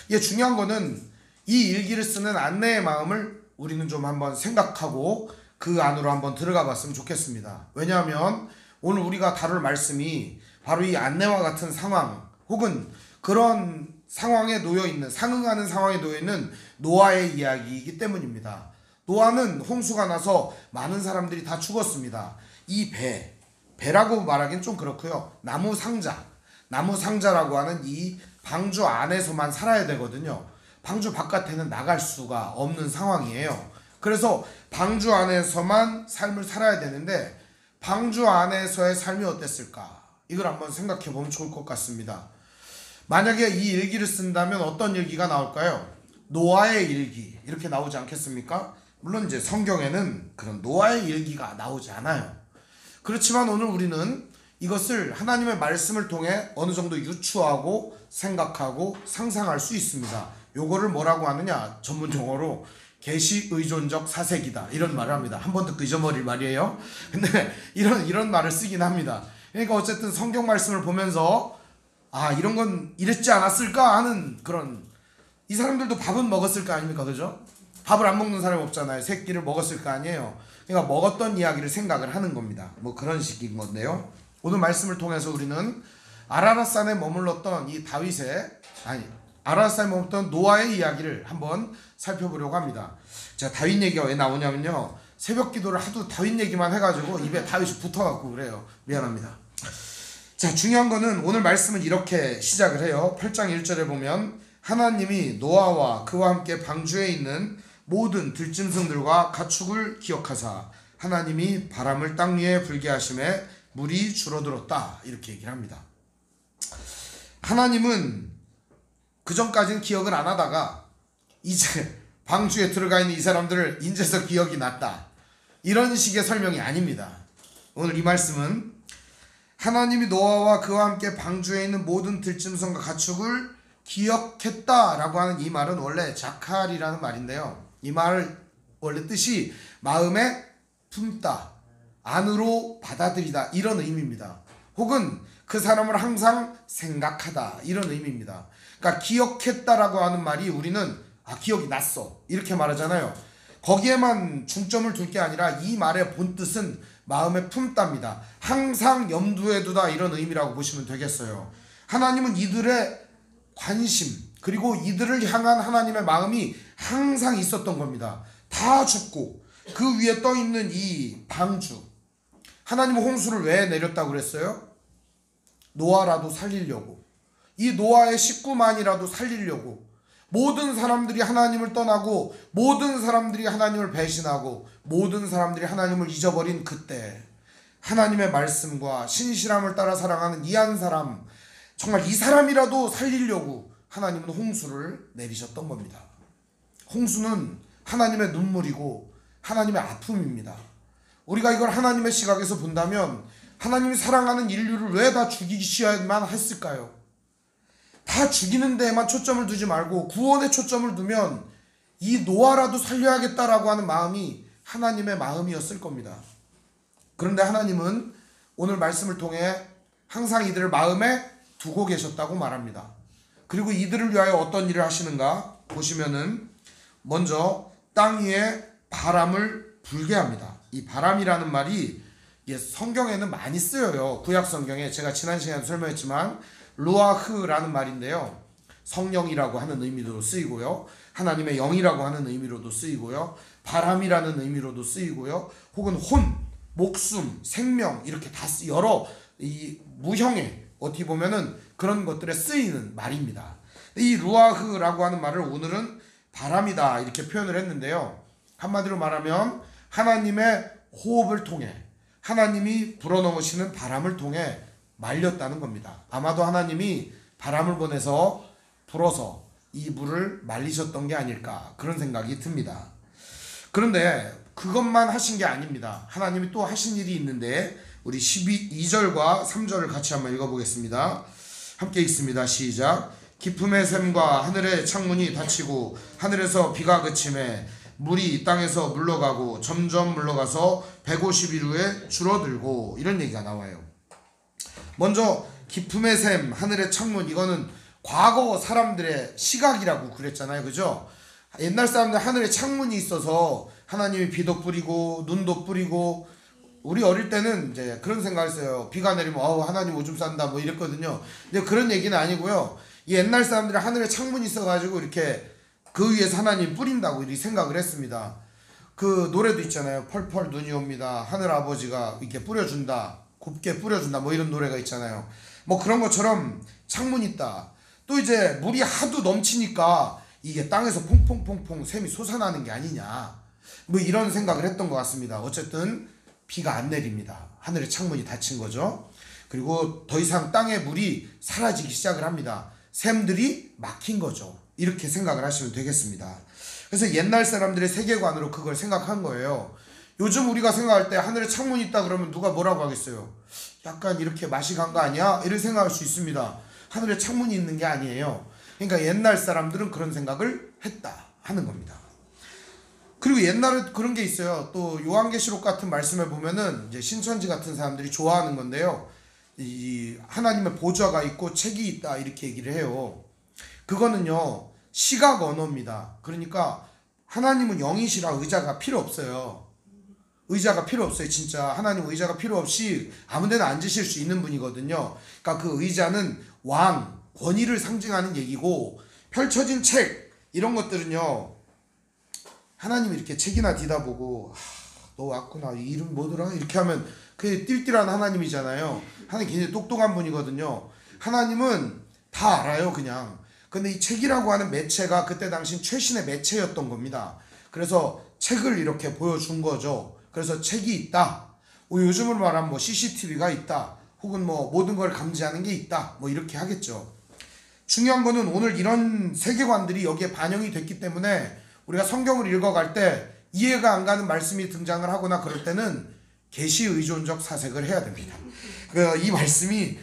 [SPEAKER 3] 이게 중요한 거는 이 일기를 쓰는 안내의 마음을 우리는 좀 한번 생각하고 그 안으로 한번 들어가 봤으면 좋겠습니다. 왜냐하면 오늘 우리가 다룰 말씀이 바로 이 안내와 같은 상황 혹은 그런 상황에 놓여있는 상응하는 상황에 놓여있는 노아의 이야기이기 때문입니다. 노아는 홍수가 나서 많은 사람들이 다 죽었습니다. 이 배라고 말하기는 좀 그렇고요. 나무 상자라고 하는 이 방주 안에서만 살아야 되거든요. 방주 바깥에는 나갈 수가 없는 상황이에요. 그래서 방주 안에서만 삶을 살아야 되는데 방주 안에서의 삶이 어땠을까? 이걸 한번 생각해 보면 좋을 것 같습니다. 만약에 이 일기를 쓴다면 어떤 일기가 나올까요? 노아의 일기 이렇게 나오지 않겠습니까? 물론 이제 성경에는 그런 노아의 일기가 나오지 않아요. 그렇지만 오늘 우리는 이것을 하나님의 말씀을 통해 어느 정도 유추하고 생각하고 상상할 수 있습니다. 요거를 뭐라고 하느냐? 전문 용어로 계시의존적 사색이다 이런 말을 합니다. 한 번 듣고 잊어버릴 말이에요. 근데 이런 말을 쓰긴 합니다. 그러니까 어쨌든 성경 말씀을 보면서 아 이런 건 이랬지 않았을까 하는 그런, 이 사람들도 밥은 먹었을 거 아닙니까? 그죠? 밥을 안 먹는 사람이 없잖아요. 세 끼를 먹었을 거 아니에요. 그러니까 먹었던 이야기를 생각을 하는 겁니다. 뭐 그런 식인 건데요. 오늘 말씀을 통해서 우리는 아라랏산에 머물렀던 이 아라랏산에 머물렀던 노아의 이야기를 한번 살펴보려고 합니다. 제가 다윗 얘기가 왜 나오냐면요, 새벽 기도를 하도 다윗 얘기만 해가지고 입에 다윗이 붙어갖고 그래요. 미안합니다. 자, 중요한 거는 오늘 말씀은 이렇게 시작을 해요. 8장 1절에 보면 하나님이 노아와 그와 함께 방주에 있는 모든 들짐승들과 가축을 기억하사 하나님이 바람을 땅 위에 불게 하심에 물이 줄어들었다, 이렇게 얘기를 합니다. 하나님은 그전까지는 기억을 안 하다가 이제 방주에 들어가 있는 이 사람들을 인제서 기억이 났다, 이런 식의 설명이 아닙니다. 오늘 이 말씀은 하나님이 노아와 그와 함께 방주에 있는 모든 들짐승과 가축을 기억했다라고 하는 이 말은 원래 자칼이라는 말인데요, 이 말 원래 뜻이 마음에 품다, 안으로 받아들이다, 이런 의미입니다. 혹은 그 사람을 항상 생각하다, 이런 의미입니다. 그러니까 기억했다라고 하는 말이 우리는 기억이 났어, 이렇게 말하잖아요. 거기에만 중점을 둘 게 아니라 이 말의 본뜻은 마음에 품다입니다. 항상 염두에 두다, 이런 의미라고 보시면 되겠어요. 하나님은 이들의 관심, 그리고 이들을 향한 하나님의 마음이 항상 있었던 겁니다. 다 죽고 그 위에 떠 있는 이 방주, 하나님은 홍수를 왜 내렸다고 그랬어요? 노아라도 살리려고, 이 노아의 식구만이라도 살리려고. 모든 사람들이 하나님을 떠나고 모든 사람들이 하나님을 배신하고 모든 사람들이 하나님을 잊어버린 그때 하나님의 말씀과 신실함을 따라 살아가는 이 한 사람, 정말 이 사람이라도 살리려고 하나님은 홍수를 내리셨던 겁니다. 홍수는 하나님의 눈물이고 하나님의 아픔입니다. 우리가 이걸 하나님의 시각에서 본다면 하나님이 사랑하는 인류를 왜 다 죽이셔야만 했을까요? 다 죽이는 데에만 초점을 두지 말고 구원에 초점을 두면 이 노아라도 살려야겠다라고 하는 마음이 하나님의 마음이었을 겁니다. 그런데 하나님은 오늘 말씀을 통해 항상 이들을 마음에 두고 계셨다고 말합니다. 그리고 이들을 위하여 어떤 일을 하시는가 보시면은 먼저 땅 위에 바람을 불게 합니다. 이 바람이라는 말이 성경에는 많이 쓰여요. 구약 성경에 제가 지난 시간에 설명했지만 루아흐라는 말인데요, 성령이라고 하는 의미로 쓰이고요, 하나님의 영이라고 하는 의미로도 쓰이고요, 바람이라는 의미로도 쓰이고요, 혹은 혼, 목숨, 생명, 이렇게 다 여러 이 무형의 어떻게 보면은 그런 것들에 쓰이는 말입니다. 이 루아흐라고 하는 말을 오늘은 바람이다, 이렇게 표현을 했는데요, 한마디로 말하면 하나님의 호흡을 통해, 하나님이 불어넣으시는 바람을 통해 말렸다는 겁니다. 아마도 하나님이 바람을 보내서 불어서 이 물을 말리셨던 게 아닐까, 그런 생각이 듭니다. 그런데 그것만 하신 게 아닙니다. 하나님이 또 하신 일이 있는데 우리 2절과 3절을 같이 한번 읽어보겠습니다. 함께 읽습니다. 시작. 깊음의 샘과 하늘의 창문이 닫히고 하늘에서 비가 그침에 물이 땅에서 물러가고 점점 물러가서 150일 후에 줄어들고, 이런 얘기가 나와요. 먼저 깊음의 샘, 하늘의 창문, 이거는 과거 사람들의 시각이라고 그랬잖아요, 그죠? 옛날 사람들 하늘에 창문이 있어서 하나님이 비도 뿌리고 눈도 뿌리고, 우리 어릴 때는 이제 그런 생각을 했어요. 비가 내리면 하나님 오줌 싼다 뭐 이랬거든요. 근데 그런 얘기는 아니고요, 이 옛날 사람들이 하늘에 창문이 있어가지고 이렇게 그 위에서 하나님 뿌린다고 이렇게 생각을 했습니다. 그 노래도 있잖아요. 펄펄 눈이 옵니다, 하늘 아버지가 이렇게 뿌려준다, 곱게 뿌려준다, 뭐 이런 노래가 있잖아요. 뭐 그런 것처럼 창문이 있다. 또 이제 물이 하도 넘치니까 이게 땅에서 퐁퐁퐁퐁 샘이 솟아나는 게 아니냐, 뭐 이런 생각을 했던 것 같습니다. 어쨌든 비가 안 내립니다. 하늘의 창문이 닫힌 거죠. 그리고 더 이상 땅의 물이 사라지기 시작을 합니다. 샘들이 막힌 거죠. 이렇게 생각을 하시면 되겠습니다. 그래서 옛날 사람들의 세계관으로 그걸 생각한 거예요. 요즘 우리가 생각할 때 하늘에 창문이 있다 그러면 누가 뭐라고 하겠어요? 약간 이렇게 맛이 간 거 아니야? 이렇게 생각할 수 있습니다. 하늘에 창문이 있는 게 아니에요. 그러니까 옛날 사람들은 그런 생각을 했다 하는 겁니다. 그리고 옛날에 그런 게 있어요. 또 요한계시록 같은 말씀에 보면은 이제 신천지 같은 사람들이 좋아하는 건데요, 이 하나님의 보좌가 있고 책이 있다, 이렇게 얘기를 해요. 그거는요 시각 언어입니다. 그러니까 하나님은 영이시라 의자가 필요 없어요. 의자가 필요 없어요. 진짜 하나님 의자가 필요 없이 아무 데나 앉으실 수 있는 분이거든요. 그러니까 그 의자는 왕, 권위를 상징하는 얘기고, 펼쳐진 책 이런 것들은요, 하나님이 이렇게 책이나 뒤다보고 너 왔구나, 이 이름 뭐더라 이렇게 하면 그게 띨띨한 하나님이잖아요. 하나님 굉장히 똑똑한 분이거든요. 하나님은 다 알아요 그냥. 근데 이 책이라고 하는 매체가 그때 당시 최신의 매체였던 겁니다. 그래서 책을 이렇게 보여준 거죠. 그래서 책이 있다, 요즘으로 말하면 뭐 CCTV가 있다, 혹은 뭐 모든 걸 감지하는 게 있다, 뭐 이렇게 하겠죠. 중요한 거는 오늘 이런 세계관들이 여기에 반영이 됐기 때문에 우리가 성경을 읽어갈 때 이해가 안 가는 말씀이 등장을 하거나 그럴 때는 계시 의존적 사색을 해야 됩니다. 이 말씀이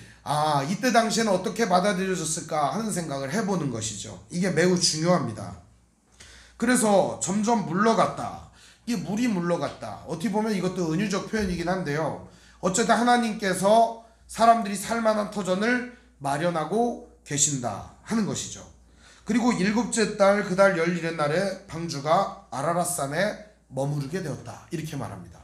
[SPEAKER 3] 이때 당시에는 어떻게 받아들여졌을까 하는 생각을 해보는 것이죠. 이게 매우 중요합니다. 그래서 점점 물러갔다. 이게 물이 물러갔다. 어떻게 보면 이것도 은유적 표현이긴 한데요. 어쨌든 하나님께서 사람들이 살만한 터전을 마련하고 계신다 하는 것이죠. 그리고 7째 달 그 달 11의 날에 방주가 아라랏산에 머무르게 되었다, 이렇게 말합니다.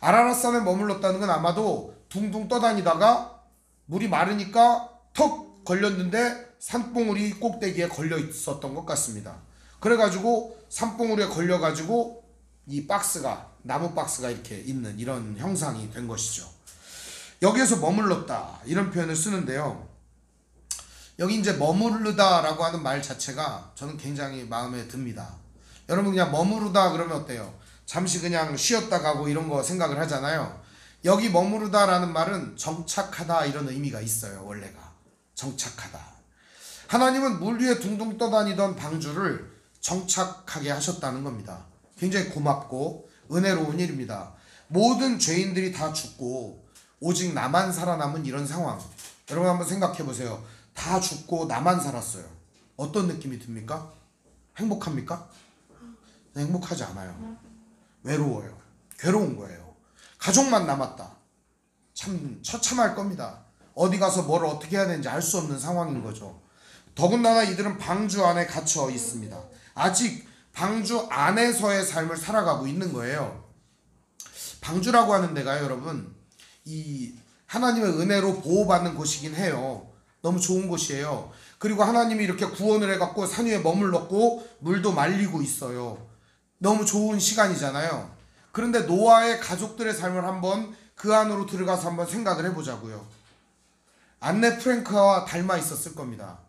[SPEAKER 3] 아라랏산에 머물렀다는 건 아마도 둥둥 떠다니다가 물이 마르니까 턱 걸렸는데 산봉우리 꼭대기에 걸려 있었던 것 같습니다. 그래가지고 산봉우리에 걸려가지고 이 박스가, 나무 박스가 이렇게 있는 이런 형상이 된 것이죠. 여기에서 머물렀다 이런 표현을 쓰는데요. 여기 이제 머무르다 라고 하는 말 자체가 저는 굉장히 마음에 듭니다. 여러분 그냥 머무르다 그러면 어때요? 잠시 그냥 쉬었다 가고 이런 거 생각을 하잖아요. 여기 머무르다 라는 말은 정착하다 이런 의미가 있어요. 원래가 정착하다. 하나님은 물 위에 둥둥 떠다니던 방주를 정착하게 하셨다는 겁니다. 굉장히 고맙고 은혜로운 일입니다. 모든 죄인들이 다 죽고 오직 나만 살아남은 이런 상황, 여러분 한번 생각해 보세요. 다 죽고 나만 살았어요. 어떤 느낌이 듭니까? 행복합니까? 행복하지 않아요. 외로워요. 괴로운 거예요. 가족만 남았다. 참 처참할 겁니다. 어디 가서 뭘 어떻게 해야 되는지 알 수 없는 상황인 거죠. 더군다나 이들은 방주 안에 갇혀 있습니다. 아직 방주 안에서의 삶을 살아가고 있는 거예요. 방주라고 하는 데가 여러분 이 하나님의 은혜로 보호받는 곳이긴 해요. 너무 좋은 곳이에요. 그리고 하나님이 이렇게 구원을 해갖고 산 위에 머물렀고 물도 말리고 있어요. 너무 좋은 시간이잖아요. 그런데 노아의 가족들의 삶을 한번 그 안으로 들어가서 한번 생각을 해보자고요. 안네 프랭크와 닮아 있었을 겁니다.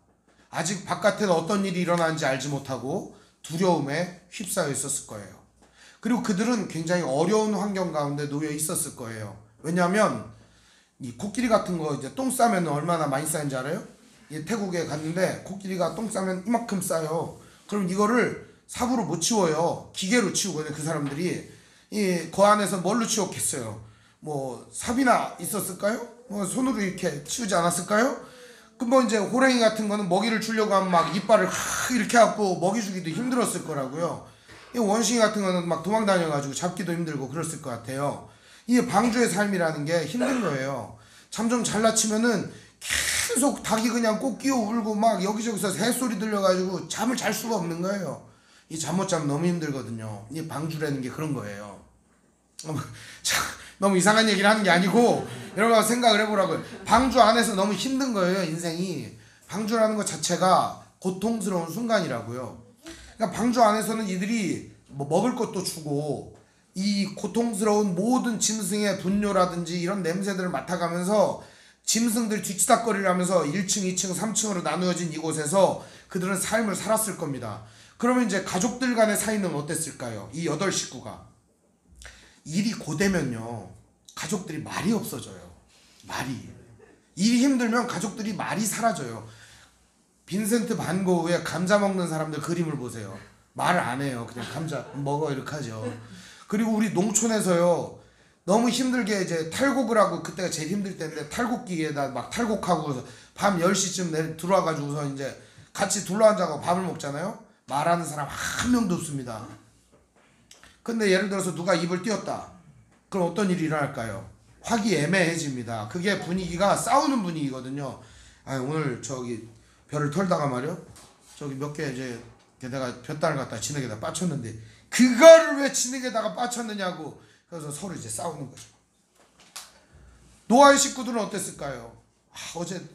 [SPEAKER 3] 아직 바깥에는 어떤 일이 일어나는지 알지 못하고 두려움에 휩싸여 있었을 거예요. 그리고 그들은 굉장히 어려운 환경 가운데 놓여 있었을 거예요. 왜냐하면 이 코끼리 같은 거 이제 똥 싸면 얼마나 많이 쌓이는지 알아요? 태국에 갔는데 코끼리가 똥 싸면 이만큼 싸요. 그럼 이거를 삽으로 못 치워요. 기계로 치우거든요. 그 사람들이 그 안에서 뭘로 치웠겠어요? 뭐 삽이나 있었을까요? 뭐 손으로 이렇게 치우지 않았을까요? 그 뭐 이제 호랭이 같은 거는 먹이를 주려고 하면 막 이빨을 이렇게 갖고 먹이 주기도 힘들었을 거라고요. 이 원숭이 같은 거는 막 도망 다녀가지고 잡기도 힘들고 그랬을 것 같아요. 이 방주의 삶이라는 게 힘든 거예요. 잠 좀 잘라치면은 계속 닭이 그냥 꼭 끼어 울고 막 여기저기서 새소리 들려가지고 잠을 잘 수가 없는 거예요. 이 잠 못 자면 너무 힘들거든요. 이 방주라는 게 그런 거예요. 너무 이상한 얘기를 하는 게 아니고 여러분 생각을 해보라고요. 방주 안에서 너무 힘든 거예요. 인생이. 방주라는 것 자체가 고통스러운 순간이라고요. 그러니까 방주 안에서는 이들이 뭐 먹을 것도 주고 이 고통스러운 모든 짐승의 분뇨라든지 이런 냄새들을 맡아가면서 짐승들 뒤치다거리를 하면서 1층, 2층, 3층으로 나누어진 이곳에서 그들은 삶을 살았을 겁니다. 그러면 이제 가족들 간의 사이는 어땠을까요? 이 8식구가. 일이 고되면요 가족들이 말이 없어져요. 말이. 일이 힘들면 가족들이 말이 사라져요. 빈센트 반 고흐의 감자 먹는 사람들 그림을 보세요. 말을 안 해요. 그냥 감자 먹어 이렇게 하죠. 그리고 우리 농촌에서요 너무 힘들게 이제 탈곡을 하고 그때가 제일 힘들 때인데 탈곡기에다 막 탈곡하고 밤 10시쯤 들어와가지고서 이제 같이 둘러앉아서 밥을 먹잖아요. 말하는 사람 한 명도 없습니다. 근데 예를 들어서 누가 입을 띄웠다. 그럼 어떤 일이 일어날까요? 화기애매해집니다. 그게 분위기가 싸우는 분위기거든요. 오늘 저기 벼를 털다가 말이요 저기 몇 개 이제 게다가 볕다를 갖다 진흙에다 빠쳤는데 그거를 왜 진흙에다가 빠쳤느냐고 그래서 서로 이제 싸우는 거죠. 노아의 식구들은 어땠을까요?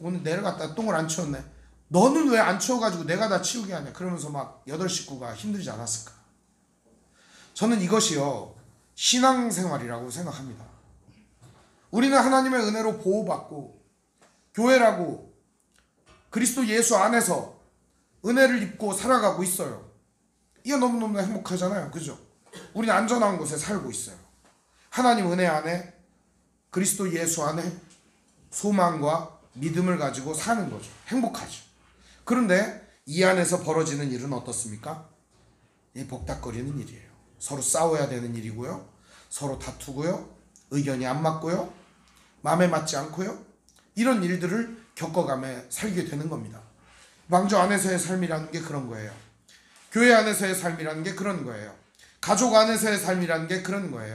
[SPEAKER 3] 오늘 내려갔다 똥을 안 치웠네. 너는 왜 안 치워가지고 내가 다 치우게 하냐. 그러면서 막 8식구가 힘들지 않았을까. 저는 이것이요 신앙생활이라고 생각합니다. 우리는 하나님의 은혜로 보호받고 교회라고 그리스도 예수 안에서 은혜를 입고 살아가고 있어요. 이게 너무너무 행복하잖아요. 그죠? 우리는 안전한 곳에 살고 있어요. 하나님 은혜 안에 그리스도 예수 안에 소망과 믿음을 가지고 사는 거죠. 행복하죠. 그런데 이 안에서 벌어지는 일은 어떻습니까? 복닥거리는 일이에요. 서로 싸워야 되는 일이고요. 서로 다투고요. 의견이 안 맞고요. 마음에 맞지 않고요. 이런 일들을 겪어가며 살게 되는 겁니다. 방주 안에서의 삶이라는 게 그런 거예요. 교회 안에서의 삶이라는 게 그런 거예요. 가족 안에서의 삶이라는 게 그런 거예요.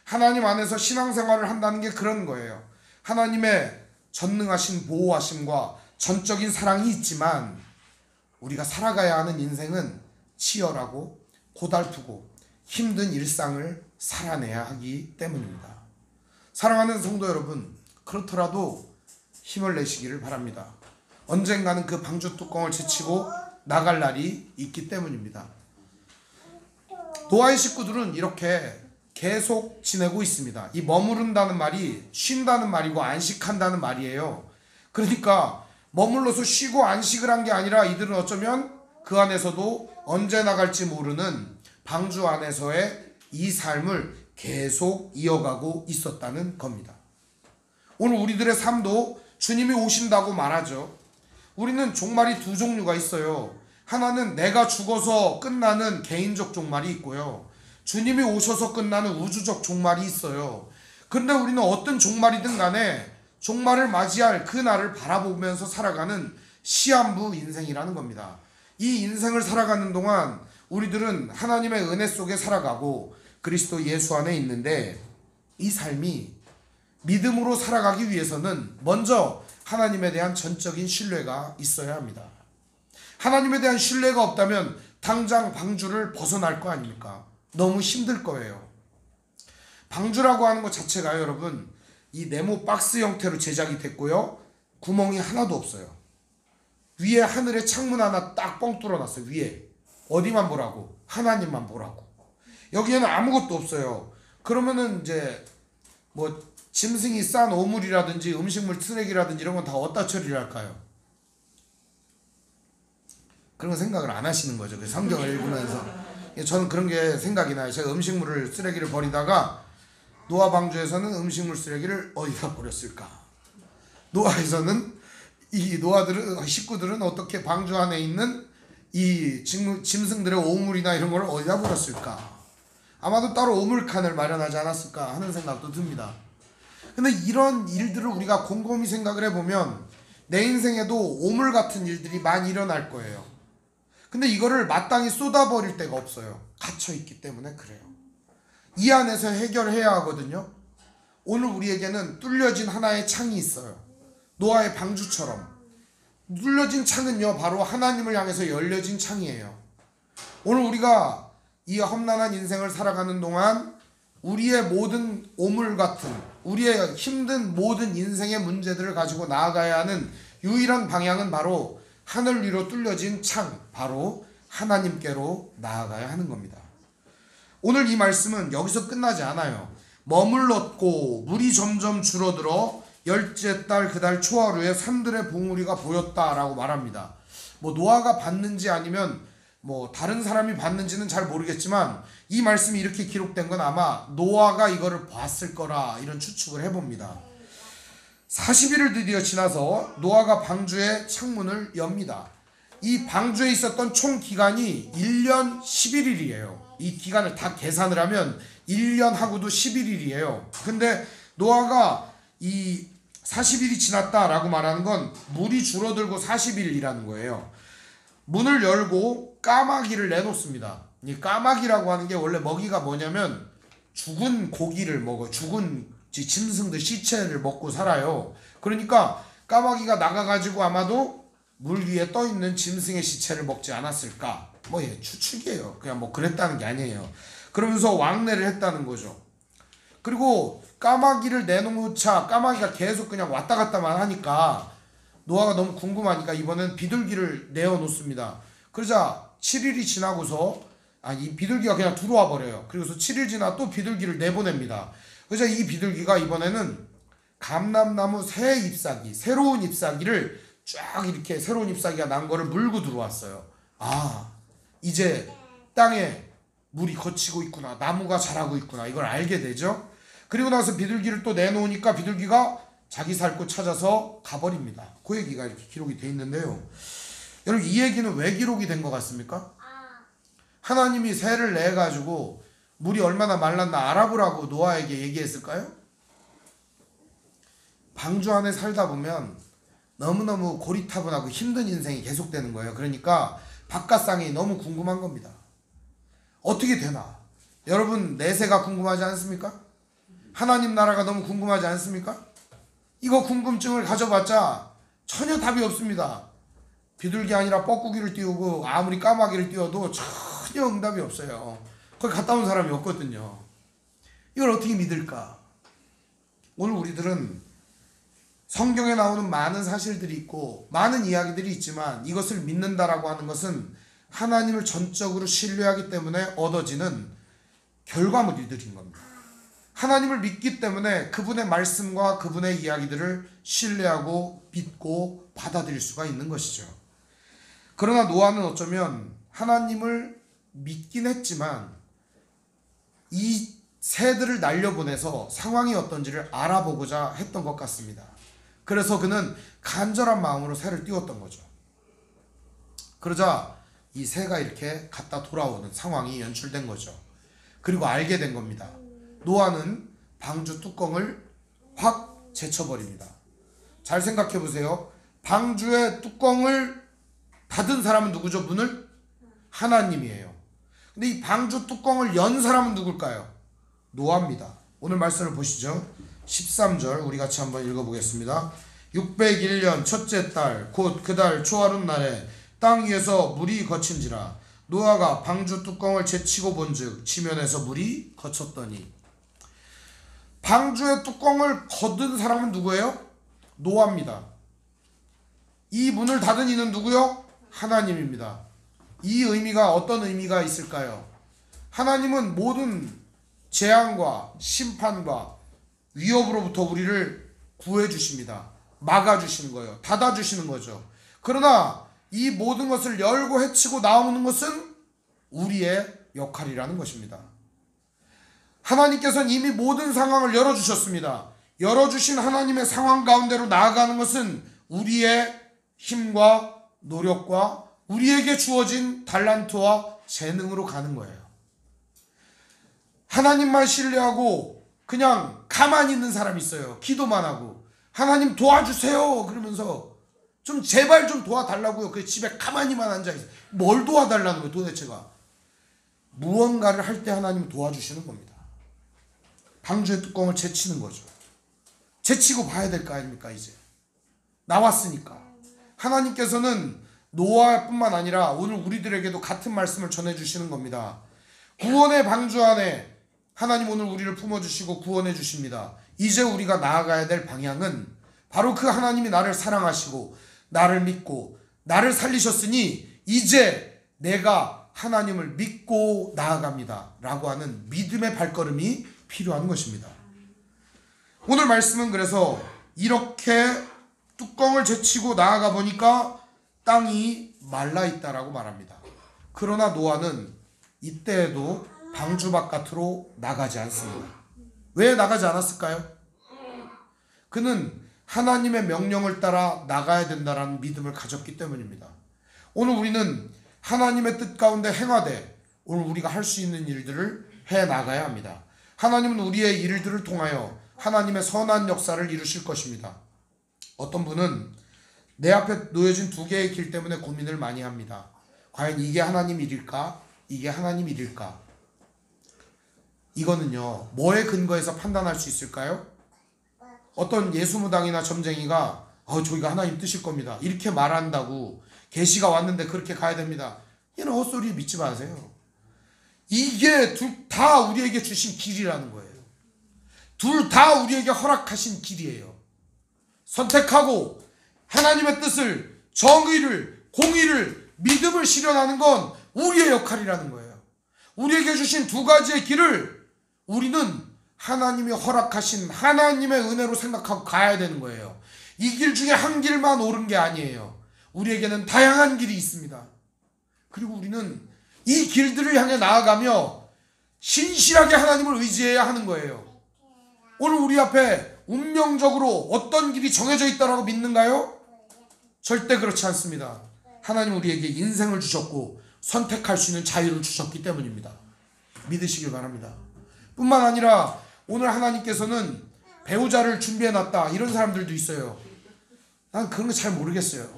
[SPEAKER 3] 하나님 안에서 신앙생활을 한다는 게 그런 거예요. 하나님의 전능하신 보호하심과 전적인 사랑이 있지만 우리가 살아가야 하는 인생은 치열하고 고달프고 힘든 일상을 살아내야 하기 때문입니다. 사랑하는 성도 여러분, 그렇더라도 힘을 내시기를 바랍니다. 언젠가는 그 방주 뚜껑을 제치고 나갈 날이 있기 때문입니다. 노아의 식구들은 이렇게 계속 지내고 있습니다. 이 머무른다는 말이 쉰다는 말이고 안식한다는 말이에요. 그러니까 머물러서 쉬고 안식을 한 게 아니라 이들은 어쩌면 그 안에서도 언제 나갈지 모르는 방주 안에서의 이 삶을 계속 이어가고 있었다는 겁니다. 오늘 우리들의 삶도 주님이 오신다고 말하죠. 우리는 종말이 두 종류가 있어요. 하나는 내가 죽어서 끝나는 개인적 종말이 있고요. 주님이 오셔서 끝나는 우주적 종말이 있어요. 그런데 우리는 어떤 종말이든 간에 종말을 맞이할 그 날을 바라보면서 살아가는 시한부 인생이라는 겁니다. 이 인생을 살아가는 동안 우리들은 하나님의 은혜 속에 살아가고 그리스도 예수 안에 있는데 이 삶이 믿음으로 살아가기 위해서는 먼저 하나님에 대한 전적인 신뢰가 있어야 합니다. 하나님에 대한 신뢰가 없다면 당장 방주를 벗어날 거 아닙니까? 너무 힘들 거예요. 방주라고 하는 것 자체가 여러분 이 네모 박스 형태로 제작이 됐고요. 구멍이 하나도 없어요. 위에 하늘에 창문 하나 딱 뻥 뚫어놨어요. 위에 어디만 보라고? 하나님만 보라고. 여기에는 아무것도 없어요. 그러면은 이제 뭐 짐승이 싼 오물이라든지 음식물 쓰레기라든지 이런 건 다 어디다 처리를 할까요? 그런 거 생각을 안 하시는 거죠. 그 성경을 읽으면서. 저는 그런 게 생각이 나요. 제가 음식물을 쓰레기를 버리다가 노아 방주에서는 음식물 쓰레기를 어디다 버렸을까? 노아에서는 이 노아들은 식구들은 어떻게 방주 안에 있는 이 짐승들의 오물이나 이런 걸 어디다 버렸을까? 아마도 따로 오물칸을 마련하지 않았을까 하는 생각도 듭니다. 근데 이런 일들을 우리가 곰곰이 생각을 해보면 내 인생에도 오물 같은 일들이 많이 일어날 거예요. 근데 이거를 마땅히 쏟아버릴 데가 없어요. 갇혀있기 때문에 그래요. 이 안에서 해결해야 하거든요. 오늘 우리에게는 뚫려진 하나의 창이 있어요. 노아의 방주처럼. 뚫려진 창은요 바로 하나님을 향해서 열려진 창이에요. 오늘 우리가 이 험난한 인생을 살아가는 동안 우리의 모든 오물 같은 우리의 힘든 모든 인생의 문제들을 가지고 나아가야 하는 유일한 방향은 바로 하늘 위로 뚫려진 창, 바로 하나님께로 나아가야 하는 겁니다. 오늘 이 말씀은 여기서 끝나지 않아요. 머물렀고 물이 점점 줄어들어 열째 달 그달 초하루에 산들의 봉우리가 보였다라고 말합니다. 뭐 노아가 봤는지 아니면 뭐 다른 사람이 봤는지는 잘 모르겠지만 이 말씀이 이렇게 기록된 건 아마 노아가 이거를 봤을 거라 이런 추측을 해봅니다. 40일을 드디어 지나서 노아가 방주의 창문을 엽니다. 이 방주에 있었던 총 기간이 1년 11일이에요. 이 기간을 다 계산을 하면 1년하고도 11일이에요. 근데 노아가 이 40일이 지났다라고 말하는 건 물이 줄어들고 40일이라는 거예요. 문을 열고 까마귀를 내놓습니다. 이 까마귀라고 하는 게 원래 먹이가 뭐냐면 죽은 고기를 먹어요. 죽은 짐승들 시체를 먹고 살아요. 그러니까 까마귀가 나가가지고 아마도 물 위에 떠있는 짐승의 시체를 먹지 않았을까? 뭐 추측이에요. 그냥 뭐 그랬다는 게 아니에요. 그러면서 왕래를 했다는 거죠. 그리고 까마귀를 내놓자 까마귀가 계속 그냥 왔다 갔다만 하니까 노아가 너무 궁금하니까 이번엔 비둘기를 내어놓습니다. 그러자 7일이 지나고서 이 비둘기가 그냥 들어와 버려요. 그래서 7일 지나 또 비둘기를 내보냅니다. 그래서 이 비둘기가 이번에는 감람나무 새 잎사귀, 새로운 잎사귀를 쫙 이렇게 새로운 잎사귀가 난 거를 물고 들어왔어요. 이제 땅에 물이 거치고 있구나, 나무가 자라고 있구나, 이걸 알게 되죠. 그리고 나서 비둘기를 또 내놓으니까 비둘기가 자기 살 곳 찾아서 가버립니다. 그 얘기가 이렇게 기록이 돼 있는데요. 여러분, 이 얘기는 왜 기록이 된 것 같습니까? 하나님이 새를 내가지고 물이 얼마나 말랐나 알아보라고 노아에게 얘기했을까요? 방주 안에 살다 보면 너무너무 고리타분하고 힘든 인생이 계속되는 거예요. 그러니까 바깥상이 너무 궁금한 겁니다. 어떻게 되나? 여러분, 내세가 궁금하지 않습니까? 하나님 나라가 너무 궁금하지 않습니까? 이거 궁금증을 가져봤자 전혀 답이 없습니다. 비둘기 아니라 뻐꾸기를 띄우고 아무리 까마귀를 띄워도 전혀 응답이 없어요. 거기 갔다 온 사람이 없거든요. 이걸 어떻게 믿을까? 오늘 우리들은 성경에 나오는 많은 사실들이 있고 많은 이야기들이 있지만 이것을 믿는다라고 하는 것은 하나님을 전적으로 신뢰하기 때문에 얻어지는 결과물들인 겁니다. 하나님을 믿기 때문에 그분의 말씀과 그분의 이야기들을 신뢰하고 믿고 받아들일 수가 있는 것이죠. 그러나 노아는 어쩌면 하나님을 믿긴 했지만 이 새들을 날려보내서 상황이 어떤지를 알아보고자 했던 것 같습니다. 그래서 그는 간절한 마음으로 새를 띄웠던 거죠. 그러자 이 새가 이렇게 갔다 돌아오는 상황이 연출된 거죠. 그리고 알게 된 겁니다. 노아는 방주 뚜껑을 확 제쳐버립니다. 잘 생각해 보세요. 방주의 뚜껑을 닫은 사람은 누구죠? 문을? 하나님이에요. 근데 이 방주 뚜껑을 연 사람은 누굴까요? 노아입니다. 오늘 말씀을 보시죠. 13절 우리 같이 한번 읽어보겠습니다. 601년 첫째 달 곧 그 달 초하룻 날에 땅 위에서 물이 거친지라 노아가 방주 뚜껑을 제치고 본즉 지면에서 물이 거쳤더니. 방주의 뚜껑을 거둔 사람은 누구예요? 노아입니다. 이 문을 닫은 이는 누구요? 하나님입니다. 이 의미가 어떤 의미가 있을까요? 하나님은 모든 재앙과 심판과 위협으로부터 우리를 구해주십니다. 막아주시는 거예요. 닫아주시는 거죠. 그러나 이 모든 것을 열고 헤치고 나오는 것은 우리의 역할이라는 것입니다. 하나님께서는 이미 모든 상황을 열어주셨습니다. 열어주신 하나님의 상황 가운데로 나아가는 것은 우리의 힘과 노력과 우리에게 주어진 달란트와 재능으로 가는 거예요. 하나님만 신뢰하고 그냥 가만히 있는 사람이 있어요. 기도만 하고 하나님 도와주세요 그러면서 좀 제발 좀 도와달라고요. 그 집에 가만히만 앉아있어요. 뭘 도와달라는 거예요 도대체가? 무언가를 할 때 하나님 도와주시는 겁니다. 방주의 뚜껑을 제치는 거죠. 제치고 봐야 될 거 아닙니까? 이제 나왔으니까. 하나님께서는 노아뿐만 아니라 오늘 우리들에게도 같은 말씀을 전해주시는 겁니다. 구원의 방주 안에 하나님 오늘 우리를 품어주시고 구원해 주십니다. 이제 우리가 나아가야 될 방향은 바로 그 하나님이 나를 사랑하시고 나를 믿고 나를 살리셨으니 이제 내가 하나님을 믿고 나아갑니다 라고 하는 믿음의 발걸음이 필요한 것입니다. 오늘 말씀은 그래서 이렇게 뚜껑을 제치고 나아가 보니까 땅이 말라있다라고 말합니다. 그러나 노아는 이때에도 방주 바깥으로 나가지 않습니다. 왜 나가지 않았을까요? 그는 하나님의 명령을 따라 나가야 된다는 믿음을 가졌기 때문입니다. 오늘 우리는 하나님의 뜻 가운데 행하되 오늘 우리가 할 수 있는 일들을 해나가야 합니다. 하나님은 우리의 일들을 통하여 하나님의 선한 역사를 이루실 것입니다. 어떤 분은 내 앞에 놓여진 두 개의 길 때문에 고민을 많이 합니다. 과연 이게 하나님 일일까? 이게 하나님 일일까? 이거는요, 뭐에 근거해서 판단할 수 있을까요? 어떤 예수무당이나 점쟁이가 저기가 하나님 뜻일 겁니다 이렇게 말한다고 계시가 왔는데 그렇게 가야 됩니다. 얘는 헛소리 믿지 마세요. 이게 다 우리에게 주신 길이라는 거예요. 둘 다 우리에게 허락하신 길이에요. 선택하고 하나님의 뜻을, 정의를, 공의를, 믿음을 실현하는 건 우리의 역할이라는 거예요. 우리에게 주신 두 가지의 길을 우리는 하나님이 허락하신 하나님의 은혜로 생각하고 가야 되는 거예요. 이 길 중에 한 길만 옳은 게 아니에요. 우리에게는 다양한 길이 있습니다. 그리고 우리는 이 길들을 향해 나아가며 신실하게 하나님을 의지해야 하는 거예요. 오늘 우리 앞에 운명적으로 어떤 길이 정해져 있다고 믿는가요? 절대 그렇지 않습니다. 하나님 우리에게 인생을 주셨고 선택할 수 있는 자유를 주셨기 때문입니다. 믿으시길 바랍니다. 뿐만 아니라 오늘 하나님께서는 배우자를 준비해놨다 이런 사람들도 있어요. 난 그런 거 잘 모르겠어요.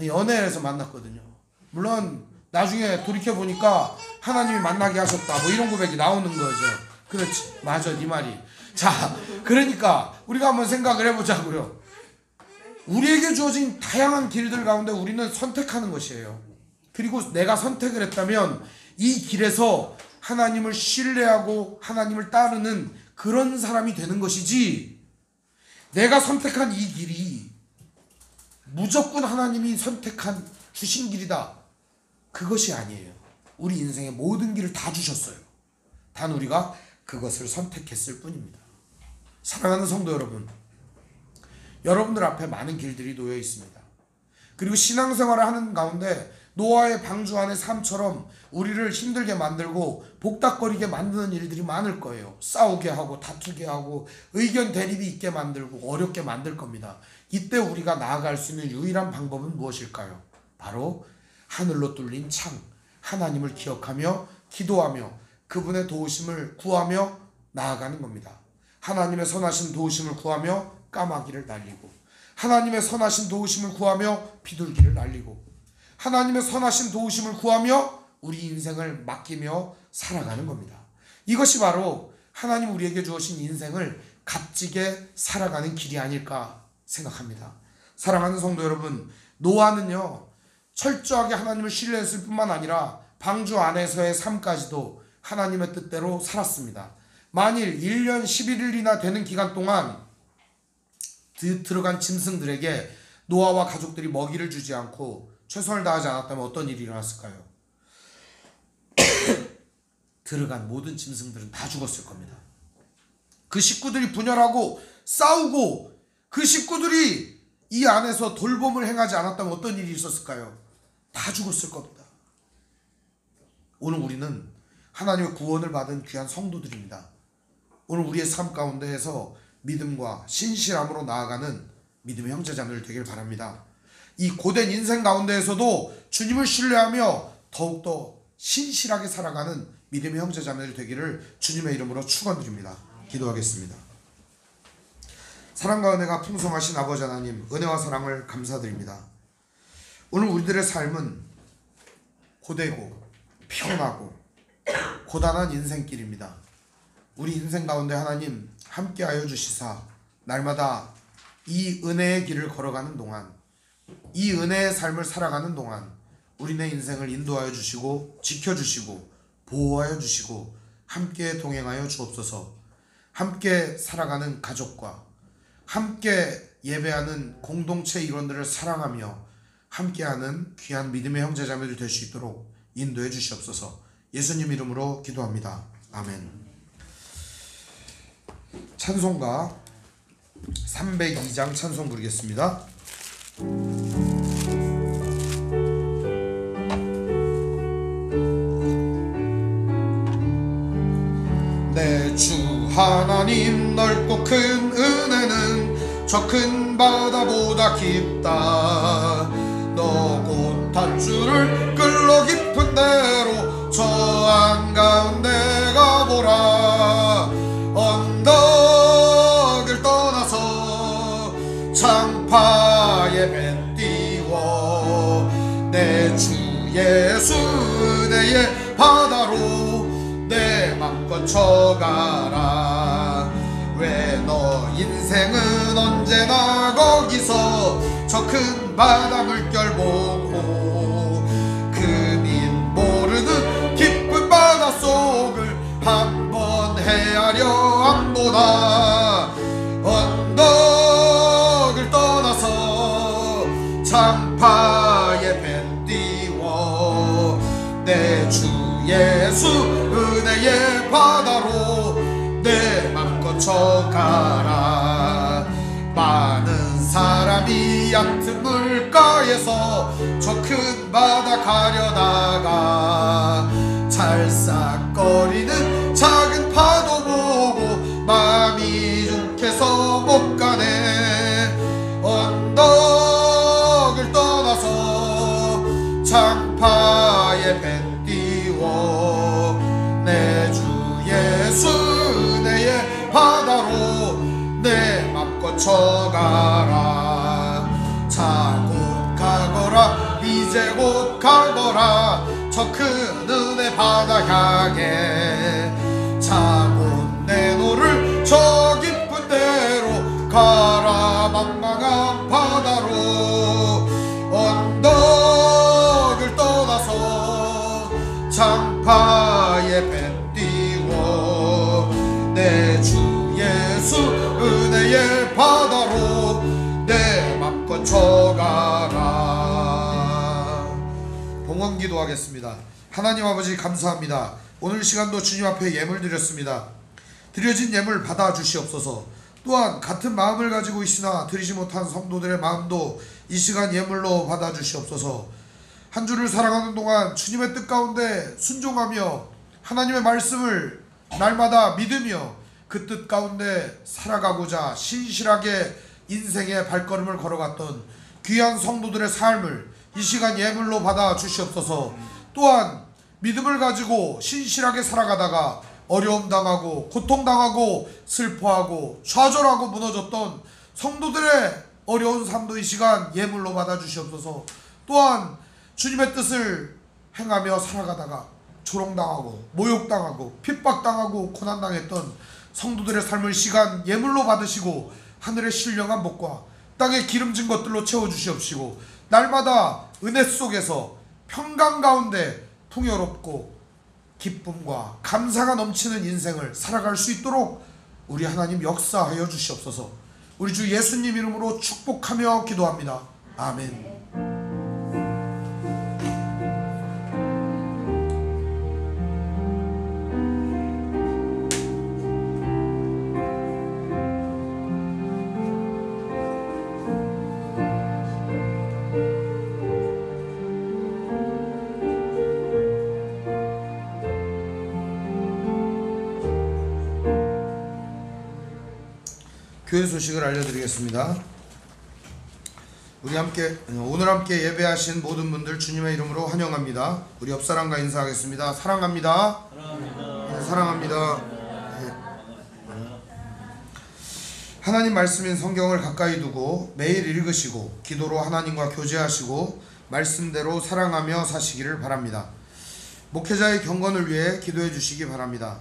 [SPEAKER 3] 연애에서 만났거든요. 물론 나중에 돌이켜보니까 하나님이 만나게 하셨다 뭐 이런 고백이 나오는 거죠. 그렇지, 맞아, 네 말이. 자, 그러니까 우리가 한번 생각을 해보자고요. 우리에게 주어진 다양한 길들 가운데 우리는 선택하는 것이에요. 그리고 내가 선택을 했다면 이 길에서 하나님을 신뢰하고 하나님을 따르는 그런 사람이 되는 것이지, 내가 선택한 이 길이 무조건 하나님이 선택한 주신 길이다, 그것이 아니에요. 우리 인생의 모든 길을 다 주셨어요. 단 우리가 그것을 선택했을 뿐입니다. 사랑하는 성도 여러분, 여러분들 앞에 많은 길들이 놓여 있습니다. 그리고 신앙생활을 하는 가운데 노아의 방주 안의 삶처럼 우리를 힘들게 만들고 복닥거리게 만드는 일들이 많을 거예요. 싸우게 하고 다투게 하고 의견 대립이 있게 만들고 어렵게 만들 겁니다. 이때 우리가 나아갈 수 있는 유일한 방법은 무엇일까요? 바로 하늘로 뚫린 창, 하나님을 기억하며 기도하며 그분의 도우심을 구하며 나아가는 겁니다. 하나님의 선하신 도우심을 구하며 까마귀를 날리고, 하나님의 선하신 도우심을 구하며 비둘기를 날리고, 하나님의 선하신 도우심을 구하며 우리 인생을 맡기며 살아가는 겁니다. 이것이 바로 하나님 우리에게 주어진 인생을 값지게 살아가는 길이 아닐까 생각합니다. 사랑하는 성도 여러분, 노아는요 철저하게 하나님을 신뢰했을 뿐만 아니라 방주 안에서의 삶까지도 하나님의 뜻대로 살았습니다. 만일 1년 11일이나 되는 기간 동안 들어간 짐승들에게 노아와 가족들이 먹이를 주지 않고 최선을 다하지 않았다면 어떤 일이 일어났을까요? 들어간 모든 짐승들은 다 죽었을 겁니다. 그 식구들이 분열하고 싸우고 그 식구들이 이 안에서 돌봄을 행하지 않았다면 어떤 일이 있었을까요? 다 죽었을 겁니다. 오늘 우리는 하나님의 구원을 받은 귀한 성도들입니다. 오늘 우리의 삶 가운데에서 믿음과 신실함으로 나아가는 믿음의 형제자매들 되길 바랍니다. 이 고된 인생 가운데에서도 주님을 신뢰하며 더욱더 신실하게 살아가는 믿음의 형제자매들 되기를 주님의 이름으로 축원드립니다. 기도하겠습니다. 사랑과 은혜가 풍성하신 아버지 하나님, 은혜와 사랑을 감사드립니다. 오늘 우리들의 삶은 고되고 피곤하고 고단한 인생길입니다. 우리 인생 가운데 하나님 함께하여 주시사 날마다 이 은혜의 길을 걸어가는 동안, 이 은혜의 삶을 살아가는 동안 우리네 인생을 인도하여 주시고 지켜주시고 보호하여 주시고 함께 동행하여 주옵소서. 함께 살아가는 가족과 함께 예배하는 공동체 일원들을 사랑하며 함께하는 귀한 믿음의 형제자매들 될 수 있도록 인도해 주시옵소서. 예수님 이름으로 기도합니다. 아멘. 찬송가 302장 찬송 부르겠습니다. 내 주 하나님 넓고 큰 은혜는 저 큰 바다보다 깊다. 너 곧 닷줄을 끌러 깊은 데로 저 한가운데 가보라. 언덕을 떠나서 창파에 배 띄워 내 주 예수 은혜의 바다로 내 맘껏 쳐가라. 왜 너 인생은 언제나 거기서 저 큰 바다 물결 보고 그 빛 모르는 깊은 바다 속을 한번 헤아려 안 보나. 내 주 예수 은혜의 바다로 내 맘 거쳐가라. 많은 사람이 얕은 물가에서 저 큰 바다 가려다가 찰싹거리는 작은 파도 보고 마음이 죽해서 못 가네. 언덕을 떠나서 장파에 배 띄워 내 주 예수 은혜의 바다로 내 맘 거쳐가라. 자 곧 가거라 이제 곧 가거라 저 큰 은혜 바다 향해. 자 곧 내노를 저 깊은 데로 가라. 망망한 바다로 언덕을 떠나서 장파에 배 띄워 내 주 예수 은혜의 바다로 내 맘 거쳐가라. 봉헌 기도하겠습니다. 하나님 아버지 감사합니다. 오늘 시간도 주님 앞에 예물 드렸습니다. 드려진 예물 받아 주시옵소서. 또한 같은 마음을 가지고 있으나 드리지 못한 성도들의 마음도 이 시간 예물로 받아 주시옵소서. 한 주를 살아가는 동안 주님의 뜻 가운데 순종하며 하나님의 말씀을 날마다 믿으며 그 뜻 가운데 살아가고자 신실하게 인생의 발걸음을 걸어갔던 귀한 성도들의 삶을 이 시간 예물로 받아 주시옵소서. 또한 믿음을 가지고 신실하게 살아가다가 어려움 당하고 고통 당하고 슬퍼하고 좌절하고 무너졌던 성도들의 어려운 삶도 이 시간 예물로 받아 주시옵소서. 또한 주님의 뜻을 행하며 살아가다가 조롱당하고 모욕당하고 핍박당하고 고난당했던 성도들의 삶을 시간 예물로 받으시고 하늘의 신령한 복과 땅의 기름진 것들로 채워주시옵시고 날마다 은혜 속에서 평강 가운데 풍요롭고 기쁨과 감사가 넘치는 인생을 살아갈 수 있도록 우리 하나님 역사하여 주시옵소서. 우리 주 예수님 이름으로 축복하며 기도합니다. 아멘. 교회 소식을 알려드리겠습니다. 오늘 함께 예배하신 모든 분들 주님의 이름으로 환영합니다. 우리 옆사람과 인사하겠습니다. 사랑합니다. 네, 사랑합니다. 네. 하나님 말씀인 성경을 가까이 두고 매일 읽으시고 기도로 하나님과 교제하시고 말씀대로 사랑하며 사시기를 바랍니다. 목회자의 경건을 위해 기도해 주시기 바랍니다.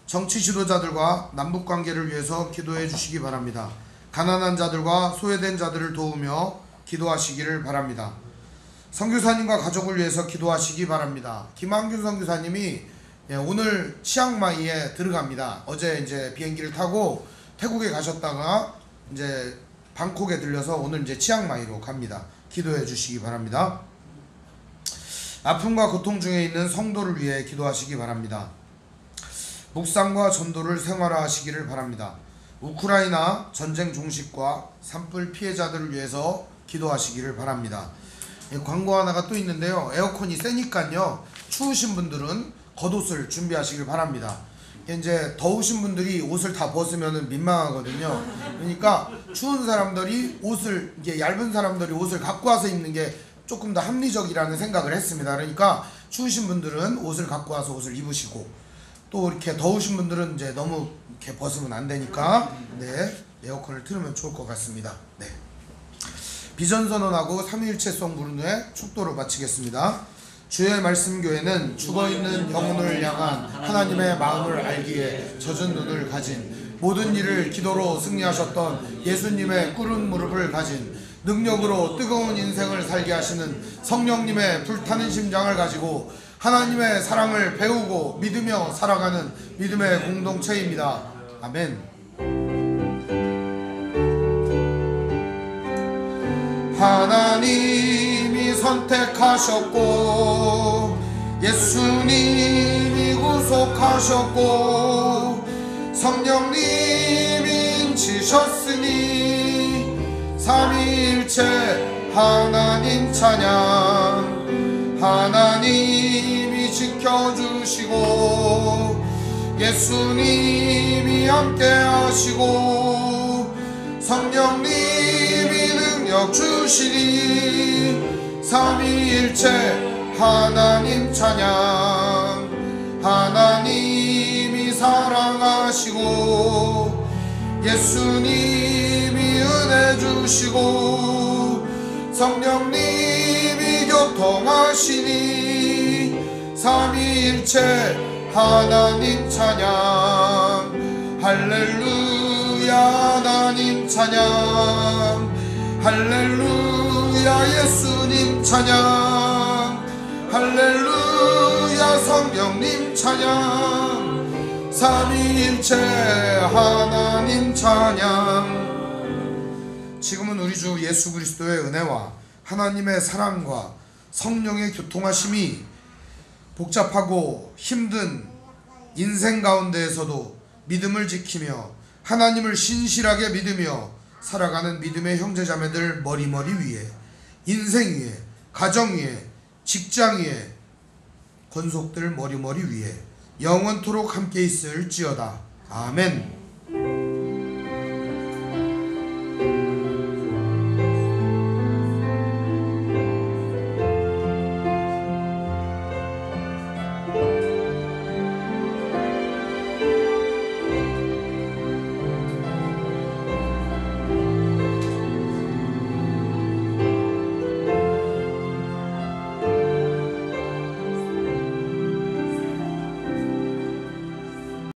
[SPEAKER 3] 정치 지도자들과 남북관계를 위해서 기도해 주시기 바랍니다. 가난한 자들과 소외된 자들을 도우며 기도하시기를 바랍니다. 선교사님과 가족을 위해서 기도하시기 바랍니다. 김한균 선교사님이 오늘 치앙마이에 들어갑니다. 어제 이제 비행기를 타고 태국에 가셨다가 이제 방콕에 들려서 오늘 이제 치앙마이로 갑니다. 기도해 주시기 바랍니다. 아픔과 고통 중에 있는 성도를 위해 기도하시기 바랍니다. 묵상과 전도를 생활화하시기를 바랍니다. 우크라이나 전쟁 종식과 산불 피해자들을 위해서 기도하시기를 바랍니다. 광고 하나가 또 있는데요. 에어컨이 세니까요. 추우신 분들은 겉옷을 준비하시길 바랍니다. 이제 더우신 분들이 옷을 다 벗으면 민망하거든요. 그러니까 추운 사람들이 옷을 이게 얇은 사람들이 옷을 갖고 와서 입는 게 조금 더 합리적이라는 생각을 했습니다. 그러니까 추우신 분들은 옷을 갖고 와서 옷을 입으시고 또 이렇게 더우신 분들은 이제 너무 이렇게 벗으면 안 되니까 네 에어컨을 틀으면 좋을 것 같습니다. 네. 비전 선언하고 삼위일체성 부른 후에 축도를 마치겠습니다. 주의 말씀 교회는 죽어있는 영혼을 향한 하나님의 마음을 알기에 젖은 눈을 가진 모든 일을 기도로 승리하셨던 예수님의 꿇은 무릎을 가진 능력으로 뜨거운 인생을 살게 하시는 성령님의 불타는 심장을 가지고 하나님의 사랑을 배우고 믿으며 살아가는 믿음의 공동체입니다. 아멘. 하나님이 선택하셨고 예수님이 구속하셨고 성령님이 인치셨으니 삼위일체 하나님 찬양. 하나님이 지켜주시고 예수님이 함께하시고 성령님이 능력 주시니 삼위일체 하나님 찬양. 하나님이 사랑하시고 예수님이 은혜 주시고 성령님이 교통하시니 삼위일체 하나님 찬양. 할렐루야 하나님 찬양. 할렐루야 예수님 찬양. 할렐루야 성령님 찬양. 삼위일체 하나님 찬양. 지금은 우리 주 예수 그리스도의 은혜와 하나님의 사랑과 성령의 교통하심이 복잡하고 힘든 인생 가운데에서도 믿음을 지키며 하나님을 신실하게 믿으며 살아가는 믿음의 형제자매들 머리머리 위에, 인생 위에, 가정 위에, 직장 위에, 권속들 머리머리 위에 영원토록 함께 있을지어다. 아멘.